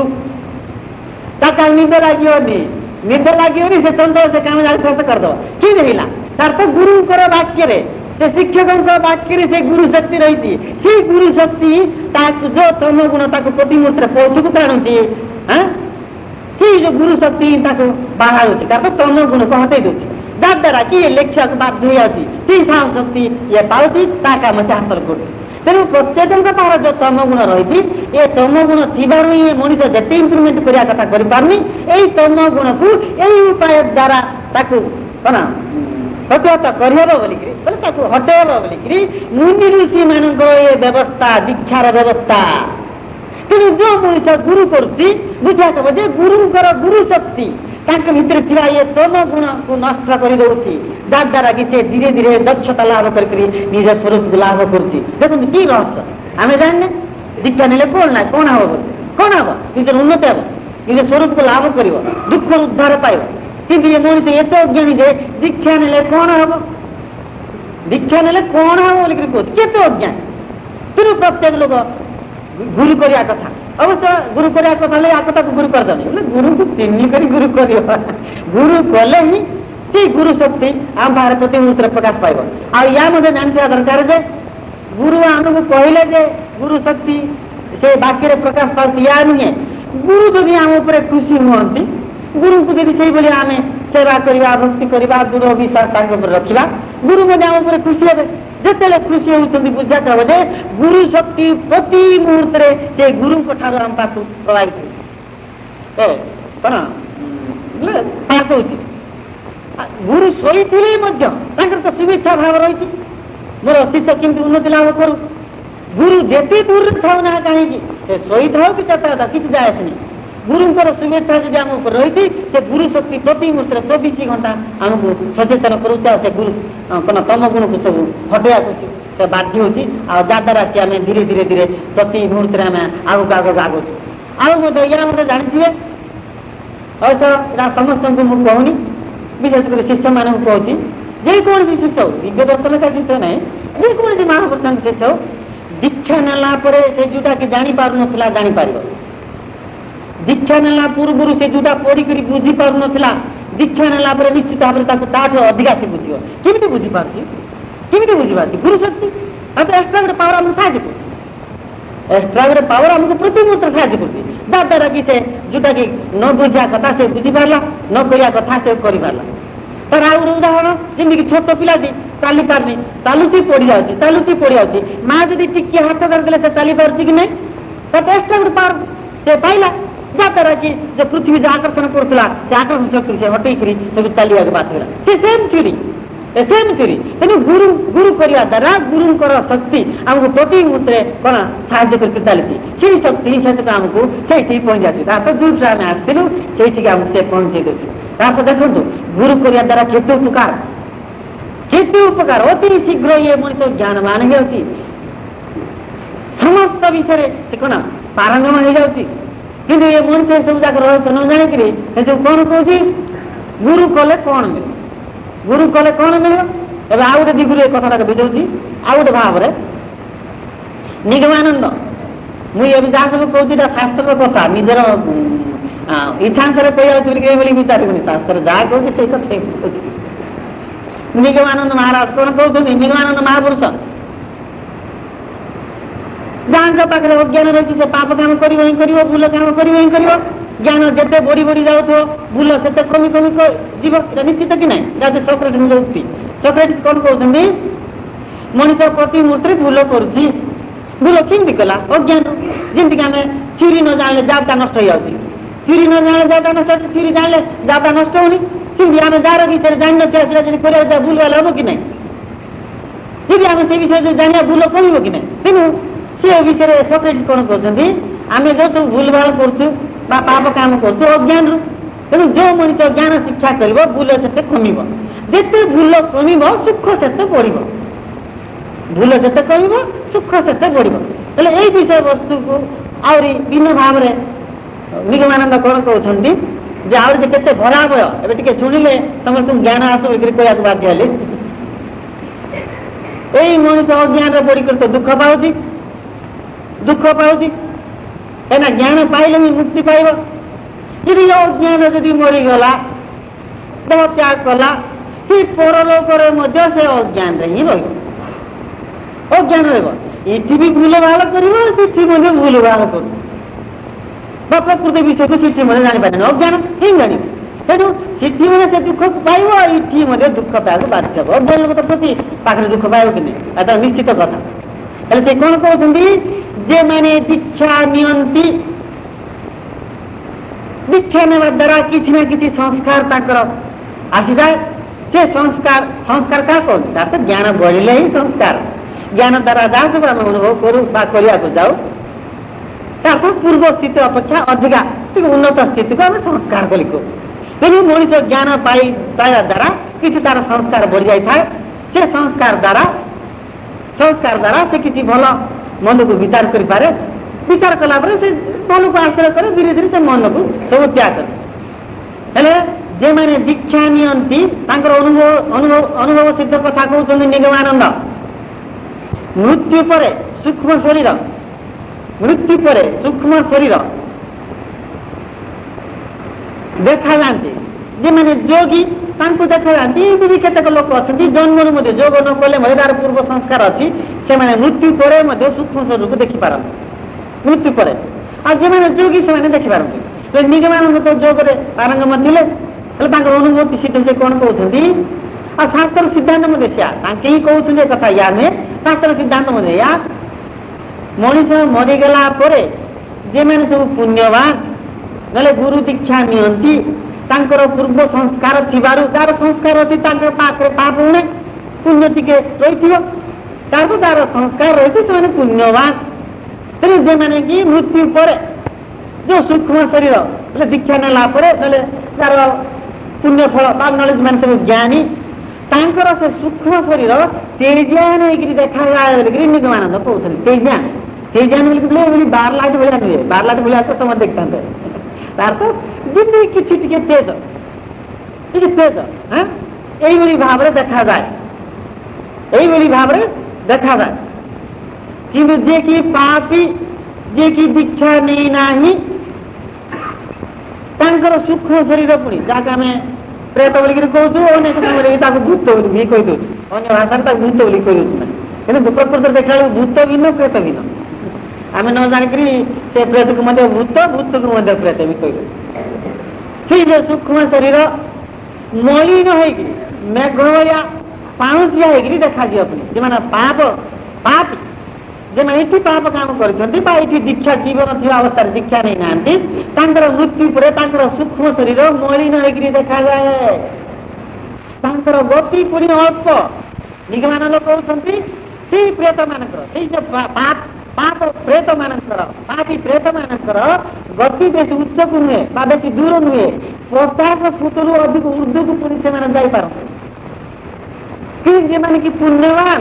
ताक निद लगे निद लगे से तुरंत से काम खर्च करदेव कि देखला तार तो गुरुंर वाक्य से शिक्षकों वाक्य से गुरु शक्ति रही से गुरु शक्ति जो तम गुण प्रतिमूर्ति पौषक टाणुची सी जो गुरु शक्ति बाहर तो तम गुण को हटे दूसरी द्वारा कि लेखक बाध्य हो जाती साहस शक्ति ये पाती काम से हासिल कर तेणु प्रत्येक तार जो तम गुण रही ये तम गुण थी ये मनुष्य जिते इम्प्रुवमेंट करने कथा करें यही तम गुण को यही उपाय द्वारा कौन प्रतिहत करहब बोलिक हटेब बोलिक मुनि ऋषि मान ये व्यवस्था दीक्षार व्यवस्था तेणु जो मनुष्य गुरु करुच्ची बुझा जे गुरुंर गुरु शक्ति भितर थी ये तम गुण को नष्ट कर द्वारा कि से धीरे धीरे दक्षता लाभ कर निज स्वरूप लाभ करुच्ची देखो कि रहस्य आम जाने दीक्षा ने कौन ना कौन हम निज उन्नति हम निज स्वरूप को लाभ कर दुख उद्धार पाइब कि मनुष्य एत अज्ञानी जे दीक्षा ने कौन हम दीक्षा ने कौन हम बोलिक कहते केते अज्ञानी तेणु प्रत्येक लोक गुरु करने कथा अवश्य गुरु करने कथा या कथा गुरु करदे गुरु को चिन्ह कर गुरु कर गुरु कले ही से गुरु शक्ति आम बाहर प्रति मुहूर्त प्रकाश पाइब आ जानवा दरकार जे गुरु आमको कहले जे गुरु शक्ति से वाक्य प्रकाश पाती या नुहे गुरु जब आम उपर खुशी हमें गुरु को जब से आम सेवा करवा भक्ति करवा दृढ़ विश्वास रखा गुरु आम उपर खुशी हे जिते खुशी होती बुझा हे जे गुरु शक्ति प्रति मुहूर्त से गुरु ठार आम पास प्रभावित कौन पास हो गुरु शोई तो शुभेच्छा भाव रही मोर शिष्य केमती उन्नति लाभ करू गुरु जिते दूर था ना कहीं शोई था कि चलता किसी जाए नहीं गुरुंर शुभेच्छा जब आम ऊपर रही से गुरु शक्ति प्रति मुहूर्त 24 घंटा आमको सचेतन करुचा से गुरु कौन तम गुण को सब हटेया से बाध्य होद्वारा कि आम धीरे धीरे धीरे प्रति मुहूर्त आम आगक आगक आगुच या जानते अवश्य समस्त को मुझे कहूनी विशेषकर शिष्य मान कहूँ जेको शिष्य हो दिव्य दर्शन का शिष्य ना जेको महापुरुषों शिष्य हो दीक्षा नेला से जोटा कि जापार ना जापर दीक्षा नेला पूर्व से जोटा पढ़िक बुझी पार ना दीक्षा नेला निश्चित भाव में अधिका से बुझे केमी बुझीपार केमी बुझीपार गुरु शक्ति अब एक्स्ट्रा गोटे पावर आमको साहय कर एक्स्ट्रा गोटे पावर आमको प्रति मुहूर्त साहय कर द्वारा कि से जोटा कि न बुझा कथा से बुझीपारा न करिया कथा से कर तर आ गए उदाहरण जमीक छोट पिलाटी चली पारनी चलुची पड़ी जाती माँ जब टिके हाथ धरदे से चली पार्टी कि नहीं तो एक्स्ट्रा गोटे पावर से पाइला द्वारा कि जो पृथ्वी जो आकर्षण करुला से आकर्षण शक्ति से हटेकरी सब चलिया बात से सेम थ्योरी तेणु गुरु गुरु करने द्वारा गुरुंर शक्ति आमको प्रति मुहूर्त कौन साहय करके चलती से शक्ति शेष आमको से पहुंचा तो जो आम आसलु से से पहुंचे दूसरी देखो गुरु करने द्वारा केते उपकार अति शीघ्र ये मनुष्य ज्ञानवान हो समस्त विषय से कौन पारंगम हो जाती କିନ୍ତୁ ଏ ମଣିଷ ଏସବୁ ଯାକ ରହସ୍ୟ ନ ଜାଣିକିରି ଏସବୁ କଣ କହୁଛି ଗୁରୁ କଲେ କଣ ମିଳିବ, ଗୁରୁ କଲେ କଣ ମିଳିବ। ଏବେ ଆଉ ଗୋଟେ ଦିଗରୁ ଏ କଥାଟାକୁ ବୁଝଉଛି ଆଉ ଗୋଟେ ଭାବରେ ନିଗମାନନ୍ଦ। ମୁଁ ଏବେ ଯାହା ସବୁ କହୁଛି ଏଟା ଶାସ୍ତ୍ରର କଥା, ନିଜର ଇଚ୍ଛାଙ୍କର କହିବାକୁ ଏଭଳି ବିଚାରିବୁନି, ଶାସ୍ତ୍ର ଯାହା କହୁଛି ସେଇ କଥା କହୁଛି। ନିଗମାନନ୍ଦ ମହାରାଜ କଣ କହୁଛନ୍ତି, ନିଗମାନନ୍ଦ ମହାପୁରୁଷ ଯାହାଙ୍କ ପାଖରେ ଅଜ୍ଞାନ ରହିଛି ସେ ପାପ କାମ କରିବ ହିଁ କରିବ, ଭୁଲ କାମ କରିବ ହିଁ କରିବ। ଜ୍ଞାନ ଯେତେ ବଢି ବଢି ଯାଉଥିବ ଭୁଲ ସେତେ କମି କମି ଯିବ, এটা ନିଶ୍ଚିତ କି ନାହିଁ। ଯାହା ସକ୍ରେଟିସ୍ ଯୁକ୍ତି, ସକ୍ରେଟିସ୍ କଣ କହୁଛନ୍ତି, ମଣିଷ ପ୍ରତିମୂର୍ତ୍ତିରେ ଭୁଲ କରୁଛି। ଭୁଲ କେମିତି କଲା, ଅଜ୍ଞାନ। ଯେମିତିକି ଆମେ ଚୁରି ନ ଜାଣିଲେ ଜାବଟା ନଷ୍ଟ ହେଇଯାଉଛି, ଚୁରି ନ ଜାଣିଲେ ଜାବଟା ନଷ୍ଟ ହଉଛି, ଚୁରି ଜାଣିଲେ ଜାବଟା ନଷ୍ଟ ହଉନି। ସେମିତି ଆମେ ଯାହାର ବିଷୟରେ ଜାଣିନଥିବା ସେଟା ଯଦି କରିବାକୁ ଭୁଲ ହେଲେ ହବ କି ନାହିଁ। ଯଦି ଆମେ ସେ ବିଷୟରେ ଯଦି ଜାଣିବା ଭୁଲ କମିବ କି ନାହିଁ। ତେଣୁ ସେ ବିଷୟରେ ସକ୍ରେଟିସ୍ କଣ କହୁଛନ୍ତି, ଆମେ ଯୋଉ ସବୁ ଭୁଲ ଭାଲ କରୁଛୁ ବା ପାପ କାମ କରୁଛୁ ଅଜ୍ଞାନରୁ, ତେଣୁ ଯୋଉ ମଣିଷ ଜ୍ଞାନ ଶିକ୍ଷା କରିବ ଭୁଲ ସେତେ କମିବ। ଯେତେ ଭୁଲ କମିବ ସୁଖ ସେତେ ବଢିବ, ଭୁଲ ଯେତେ କମିବ ସୁଖ ସେତେ ବଢିବ। ହେଲେ ଏଇ ବିଷୟ ବସ୍ତୁକୁ ଆହୁରି ଭିନ୍ନ ଭାବରେ ନିଗମାନନ୍ଦ କଣ କହୁଛନ୍ତି ଯେ ଆହୁରି ଯେ କେତେ ଭୟାବହ, ଏବେ ଟିକେ ଶୁଣିଲେ ସମସ୍ତଙ୍କୁ ଜ୍ଞାନ ଆସ ବିକ୍ରି କରିବାକୁ ବାଧ୍ୟ ହେଲେ। ଏଇ ମଣିଷ ଅଜ୍ଞାନରେ ପଡିକରି ତ ଦୁଃଖ ପାଉଛି, ଦୁଃଖ ପାଉଛି କାହିଁକିନା ଜ୍ଞାନ ପାଇଲେ ହିଁ ମୁକ୍ତି ପାଇବ। ଯଦି ଅଜ୍ଞାନ ଯଦି ମରିଗଲା ଦେହ ତ୍ୟାଗ କଲା, ସେ ପରଲୋକରେ ମଧ୍ୟ ସେ ଅଜ୍ଞାନରେ ହିଁ ରହିବ, ଅଜ୍ଞାନ ରହିବ। ଏଠି ବି ଭୁଲ ଭାଲ କରିବ, ସେଠି ମଧ୍ୟ ଭୁଲ ଭାଲ କରିବ, ବା ପ୍ରକୃତ ବିଷୟକୁ ସେଠି ମଧ୍ୟ ଜାଣିପାରିବନି, ଅଜ୍ଞାନ ହିଁ ଜାଣିବ। ତେଣୁ ସେଠି ମଧ୍ୟ ସେ ଦୁଃଖକୁ ପାଇବ, ଏଠି ମଧ୍ୟ ଦୁଃଖ ପାଇବାକୁ ବାଧ୍ୟ ହେବ। ଅଜ୍ଞାନ ଲୋକ ପ୍ରତି ପାଖରେ ଦୁଃଖ ପାଇବ କି ନାହିଁ ଏଟା ନିଶ୍ଚିତ କଥା। ହେଲେ ସେ କଣ କହୁଛନ୍ତି, ଯେମାନେ ଦୀକ୍ଷା ନିଅନ୍ତି, ଦୀକ୍ଷା ନେବା ଦ୍ୱାରା କିଛି ନା କିଛି ସଂସ୍କାର ତାଙ୍କର ଆସିଯାଏ। ସେ ସଂସ୍କାର କାହା କହୁଛି, ତାର ତ ଜ୍ଞାନ ବଢିଲେ ହିଁ ସଂସ୍କାର। ଜ୍ଞାନ ଦ୍ୱାରା ଯାହା ସବୁ ଆମେ ଅନୁଭବ କରୁ ବା କରିବାକୁ ଯାଉ ତାକୁ ପୂର୍ବ ସ୍ଥିତି ଅପେକ୍ଷା ଅଧିକା ଟିକେ ଉନ୍ନତ ସ୍ଥିତିକୁ ଆମେ ସଂସ୍କାର ବୋଲି କହୁ। ତେଣୁ ମଣିଷ ଜ୍ଞାନ ପାଇବା ଦ୍ୱାରା କିଛି ତାର ସଂସ୍କାର ବଢି ଯାଇଥାଏ। ସେ ସଂସ୍କାର ଦ୍ୱାରା ସେ କିଛି ଭଲ ମନକୁ ବିଚାର କରିପାରେ, ବିଚାର କଲା ପରେ ସେ ମନକୁ ଆଶ୍ରୟ କରେ, ଧୀରେ ଧୀରେ ସେ ମନକୁ ସବୁ ତ୍ୟାଗ କରେ। ହେଲେ ଯେମାନେ ଦୀକ୍ଷା ନିଅନ୍ତି ତାଙ୍କର ଅନୁଭବ ସିଦ୍ଧ କଥା କହୁଛନ୍ତି ନିଗମାନନ୍ଦ। ମୃତ୍ୟୁ ପରେ ସୂକ୍ଷ୍ମ ଶରୀର ଦେଖାଯାନ୍ତି, ଯେମାନେ ଯୋଗୀ ତାଙ୍କୁ ଦେଖାଯାନ୍ତି। ଏମିତି ବି କେତେକ ଲୋକ ଅଛନ୍ତି ଜନ୍ମରୁ ମଧ୍ୟ ଯୋଗ ନ କଲେ ମଧ୍ୟ ତାର ପୂର୍ବ ସଂସ୍କାର ଅଛି, ସେମାନେ ମୃତ୍ୟୁ ପରେ ମଧ୍ୟ ସୂକ୍ଷ୍ମ ଶରୀରକୁ ଦେଖିପାରନ୍ତି, ମୃତ୍ୟୁ ପରେ। ଆଉ ଯେମାନେ ଯୋଗୀ ସେମାନେ ଦେଖିପାରନ୍ତି। ନିଗମାନନ୍ଦ ତ ଯୋଗରେ ପାରଙ୍ଗମ ଥିଲେ, ହେଲେ ତାଙ୍କର ଅନୁଭୂତି ସିଦ୍ଧ ସେ କଣ କହୁଛନ୍ତି। ଆଉ ଶାସ୍ତ୍ର ସିଦ୍ଧାନ୍ତ ମଧ୍ୟ ସେୟା, ତାଙ୍କେ ହିଁ କହୁଛନ୍ତି ଏ କଥା, ୟା ନୁହେଁ, ଶାସ୍ତ୍ର ସିଦ୍ଧାନ୍ତ ମଧ୍ୟ ୟା। ମଣିଷ ମରିଗଲା ପରେ ଯେମାନେ ସବୁ ପୁଣ୍ୟବାନ ନହେଲେ ଗୁରୁ ଦୀକ୍ଷା ନିଅନ୍ତି, ତାଙ୍କର ପୂର୍ବ ସଂସ୍କାର ଥିବାରୁ, ଯାହାର ସଂସ୍କାର ଅଛି ତାଙ୍କର ପାଖରେ ପାପ ହୁଏ, ପୁଣ୍ୟ ଟିକେ ରହିଥିବ, ତାର ସଂସ୍କାର ରହିଛି, ସେମାନେ ପୁଣ୍ୟବାନ। ତେଣୁ ସେମାନେ କି ମୃତ୍ୟୁ ପରେ ଯୋଉ ସୂକ୍ଷ୍ମ ଶରୀର ଦୀକ୍ଷା ନେଲା ପରେ ନହେଲେ ତାର ପୁଣ୍ୟ ଫଳ ବା ନଲେଜ ମାନେ ସବୁ ଜ୍ଞାନୀ, ତାଙ୍କର ସେ ସୂକ୍ଷ୍ମ ଶରୀର ତେଜାନ ହେଇକିରି ଦେଖାଯାଏ ବୋଲିକିରି ନିଗମାନନ୍ଦ କହୁଛନ୍ତି। ତେଜାନ ବୋଲି 12 ଲାଇଟ୍ ଭଳିଆ ନୁହେଁ, 12 ଲାଇଟ୍ ଭଳିଆ ତ ତମେ ଦେଖିଥାନ୍ତେ, ତାର ତ ଯେମିତି କିଛି ଟିକେ ତେଜ ଏଇଭଳି ଭାବରେ ଦେଖାଯାଏ, କିନ୍ତୁ ଯିଏ କି ପାପୀ, ଯିଏ କି ଦୀକ୍ଷା ନେଇ ନାହିଁ, ତାଙ୍କର ସୂକ୍ଷ୍ମ ଶରୀର ପୁଣି ଯାହାକୁ ଆମେ ପ୍ରେତ ବୋଲିକିରି କହୁଛୁ, ଅନେକ ସମୟରେ ତାକୁ ଭୂତ ବୋଲି ବି କହିଦେଉଛୁ, ଅନ୍ୟ ଭାଷାରେ ତାକୁ ଭୂତ ବୋଲି କହିଦେଉଛୁ ନା। କିନ୍ତୁ ପ୍ରକୃତରେ ଦେଖିଲା ବେଳକୁ ଭୂତ ଭିନ୍ନ ପ୍ରେତ ଭିନ୍ନ, ଆମେ ନ ଜାଣିକିରି ସେ ପ୍ରେତକୁ ମଧ୍ୟ ଭୂତକୁ ମଧ୍ୟ ପ୍ରେତ ବି କହିଦେଉଛୁ। ସେଇ ଯେ ସୂକ୍ଷ୍ମ ଶରୀର ମଳିନ ହେଇକିରି ମେଘ ଭଳିଆ ପାଉଁଶିଆ ହେଇକିରି ଦେଖାଯିବ ପୁଣି। ସେମାନେ ପାପୀ, ଯେମାନେ ଏଠି ପାପ କାମ କରିଛନ୍ତି ବା ଏଠି ଦୀକ୍ଷା ଜୀବନ ଥିବା ଅବସ୍ଥାରେ ଦୀକ୍ଷା ନେଇନାହାନ୍ତି, ତାଙ୍କର ମୃତ୍ୟୁ ପରେ ତାଙ୍କର ସୂକ୍ଷ୍ମ ଶରୀର ମଳିନ ହେଇକିରି ଦେଖାଯାଏ, ତାଙ୍କର ଗତି ପୁଣି ଅଳ୍ପ। ନିଗମାନନ୍ଦ କହୁଛନ୍ତି ସେଇ ପ୍ରେତ ମାନଙ୍କର, ସେଇ ଯେ ପାପୀ ପ୍ରେତ ମାନଙ୍କର ଗତି ବେଶୀ ଉଚ୍ଚକୁ ନୁହେଁ ବା ବେଶୀ ଦୂର ନୁହେଁ, 50 ଫୁଟରୁ ଅଧିକ ଉର୍ଦ୍ଧ୍ୱକୁ ପୁଣି ସେମାନେ ଯାଇପାରନ୍ତି। କିନ୍ତୁ ଯେମାନେ କି ପୁଣ୍ୟବାନ